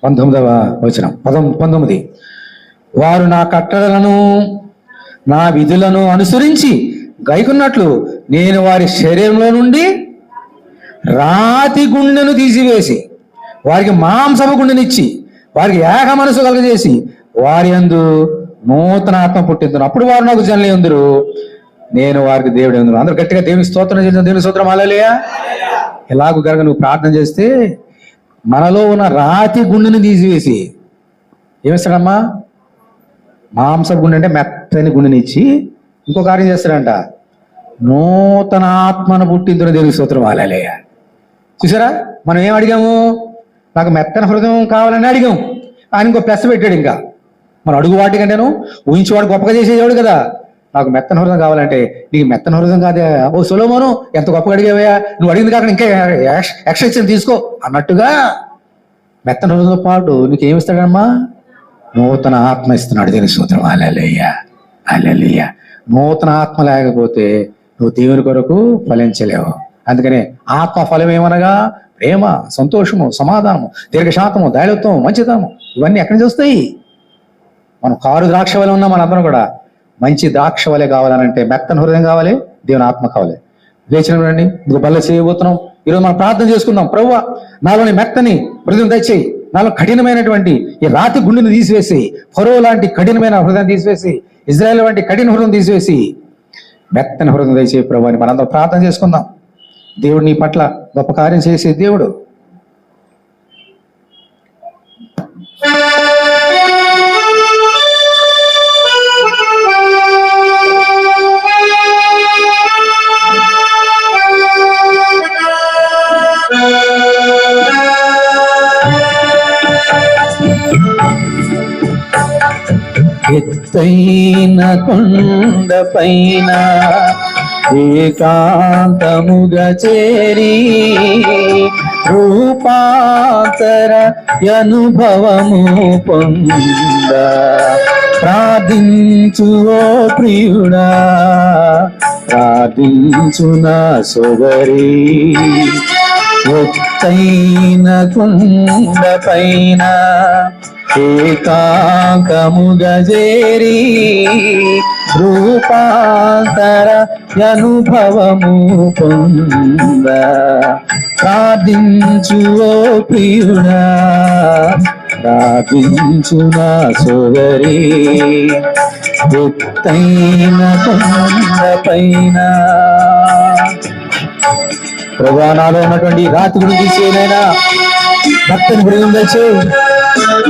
19వ వచనం. 19. వారు నా కట్టడలను నా విధులను అనుసరించి గైకున్నట్లు నేను వారి శరీరంలో నుండి రాతి గుండెను తీసివేసి వారికి మాంసపు గుండెనిచ్చి వారికి ఏక మనసు కలుగజేసి వారి యందు నూతన ఆత్మ పుట్టిందును. అప్పుడు వారు నాకు జనులై ఉందురు, నేను వారికి దేవుడు ఉందును. అందరూ గట్టిగా దేవుని స్తోత్రం చేసిన దేవుని స్తోత్రం, హల్లెలూయా. ఎలాగూ కనుక నువ్వు ప్రార్థన చేస్తే మనలో ఉన్న రాతి గుండెని తీసివేసి ఏమిస్తాడమ్మా? మాంసపు గుండె అంటే మెత్తని గుండెని ఇచ్చి ఇంకో కార్యం చేస్తాడంట, నూతన ఆత్మను పుట్టిందును దేవుని స్తోత్రం, హల్లెలూయా. చూసారా, మనం ఏం అడిగాము? నాకు మెత్తన హృదయం కావాలని అడిగాం. ఆయన ఇంకో ప్లస్ పెట్టాడు. ఇంకా మనం అడుగు వాటి కంటేను ఊహించేవాడు గొప్పగా చేసేవాడు కదా. నాకు మెత్తన హృదయం కావాలంటే నీకు మెత్తన హృదయం కాదే, ఓ సొలొమోను ఎంత గొప్పగా అడిగావయ్యా, నువ్వు అడిగింది కాక ఇంకా ఎక్స్ట్రా తీసుకో అన్నట్టుగా మెత్తన హృదయంతో పాటు నీకు ఏమిస్తాడమ్మా? నూతన ఆత్మ ఇస్తున్నాడు. దేవుని స్తోత్రం. హల్లెలూయా, హల్లెలూయా. నూతన ఆత్మ లేకపోతే నువ్వు దేవుని కొరకు ఫలించలేవు. అందుకనే ఆత్మ ఫలం ఏమనగా ప్రేమ, సంతోషము, సమాధానము, దీర్ఘశాంతము, దయాళుత్వము, మంచితనము, ఇవన్నీ ఎక్కడి నుంచి వస్తాయి? మనం కారు ద్రాక్ష వలె ఉన్నాం. మనందరం కూడా మంచి ద్రాక్ష వలె కావాలనంటే మెత్తన హృదయం కావాలి, దేవుని ఆత్మ కావాలి. లేచినండి, ఇంకో బల్ల చేయబోతున్నాం. ఈరోజు మనం ప్రార్థన చేసుకుందాం. ప్రభువా, నాలోని మెత్తని హృదయం దయచేయి, నాలో కఠినమైనటువంటి ఈ రాతి గుండెని తీసివేసి, ఫరో లాంటి కఠినమైన హృదయం తీసివేసి, ఇజ్రాయెల్ వంటి కఠిన హృదయం తీసివేసి మెత్తని హృదయం దయచేయి ప్రభు అని మనందరం ప్రార్థన చేసుకుందాం. దేవుడు నీ పట్ల గొప్ప కార్యం చేసే దేవుడు. ఎత్తైన కొండపైన ఏకాంతముగా చేరి రూపాంతర అనుభవము పొంద ప్రార్థించు ఓ ప్రియుడా, ప్రార్థించు నా సోదరి. ఎత్తైన కొండపైన ఏకాంతముగా చేరి రూపాంతర అనుభవము పొంద ప్రార్థించు ఓ ప్రియుడా, ప్రార్థించు నా సోదరి. ఎత్తైన కొండపైన ప్రభువా, నాలో ఉన్నటువంటి రాతి గురించి తీసేనైనా భక్తుని హృదయం దయచేయి,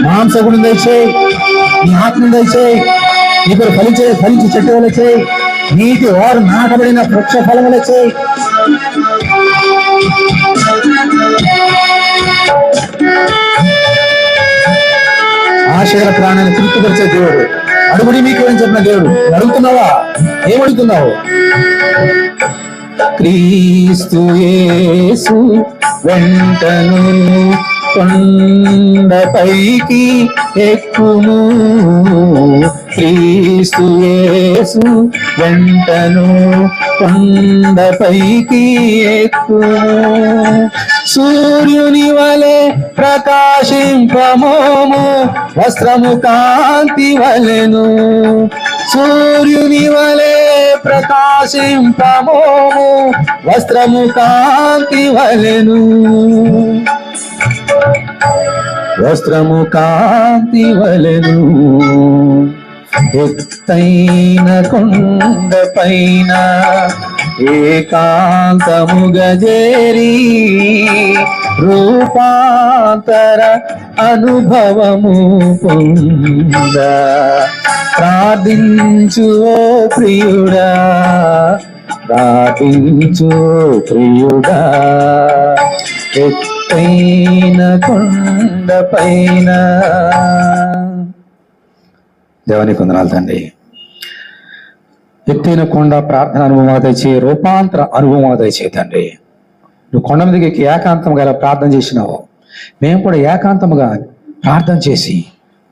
మాంస గుణం దయచేయి, నీ ఆత్మ దయచేయి, నీ పేరు ఫలించి చెట్టు వల్ల చేయి, నీటి వారు నాటబడిన వృక్ష ఫలముల చేయి. ఆశల ప్రాణాన్ని తృప్తిపరిచే దేవుడు. అడుగుడి మీకు ఏమని చెప్పిన దేవుడు. అడుగుతున్నావా? ఏమడుగుతున్నావు? క్రీస్తు యేసు వెంటను కొండపైకి ఎక్కుము, క్రీస్తు యేసు వెంటను కొండపైకి ఎక్కుము. సూర్యుని వలె ప్రకాశింపమోము, వస్త్రము కాంతి వలెను. సూర్యుని వలె ప్రకాశింపమోము, వస్త్రము కాంతి వలెను. వస్త్రము కాంతి వలెను. ఎత్తైన కొండపైన ఏకాంతముగా చేరి రూపాంతర అనుభవము పొంద ప్రార్థించు ఓ ప్రియుడా, ప్రార్థించు ప్రియుడా. ఎత్తైన కొండపైన. దేవానికి వందనాలు తండ్రి. ఎత్తైన కొండ ప్రార్థన అనుభవం తెచ్చి రూపాంతర అనుభవం తెచ్చే తండ్రి. నువ్వు కొండ మీదకి ఏకాంతంగా ఇలా ప్రార్థన చేసినావు. మేము కూడా ఏకాంతముగా ప్రార్థన చేసి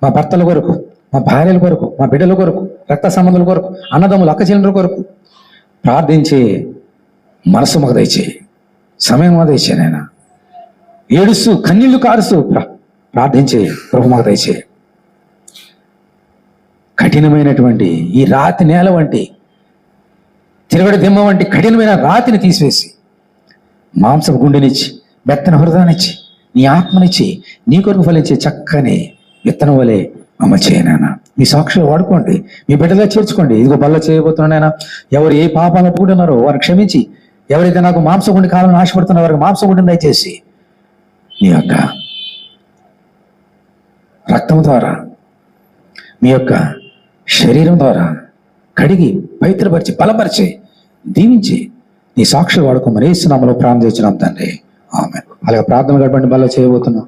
మా భర్తల కొరకు, మా భార్యల కొరకు, మా బిడ్డల కొరకు, రక్త సంబంధుల కొరకు, అన్నదమ్ములు అక్క చెల్లెల కొరకు ప్రార్థించే మనసు మాకు దయచే, సమయం మాకు దయచే. నాయన ఏడుస్తూ కన్నీళ్లు కారుస్తూ ప్రార్థించే ప్రభు మాకు దయచే. కఠినమైనటువంటి ఈ రాతి నేల వంటి, తిరగడి దిమ్మ వంటి కఠినమైన రాతిని తీసివేసి మాంసపు గుండెనిచ్చి, మెత్తన హృదయాన్నిచ్చి, నీ ఆత్మనిచ్చి, నీ కొరకు ఫలించే చక్కని విత్తనం వలె మమ్మల్ని చేయనాయన. మీ సాక్షులు వాడుకోండి, మీ బిడ్డలో చేర్చుకోండి. ఇదిగో బల్ల చేయబోతున్నాయన. ఎవరు ఏ పాపాలను పూడున్నారో వారిని క్షమించి, ఎవరైతే నాకు మాంసగుండి కావాలని ఆశపడుతున్నారో వారికి మాంసగుండిని దయచేసి నీ యొక్క రక్తం ద్వారా, మీ యొక్క శరీరం ద్వారా కడిగి పవిత్రపరిచి బలపరిచి దీవించి నీ సాక్షులు వాడుకోమని యేసు నామములో ప్రార్థన చేస్తున్నాం తండ్రి. ఆమేన్. అలాగే ప్రార్థన గడపండి. బల్ల చేయబోతున్నాం.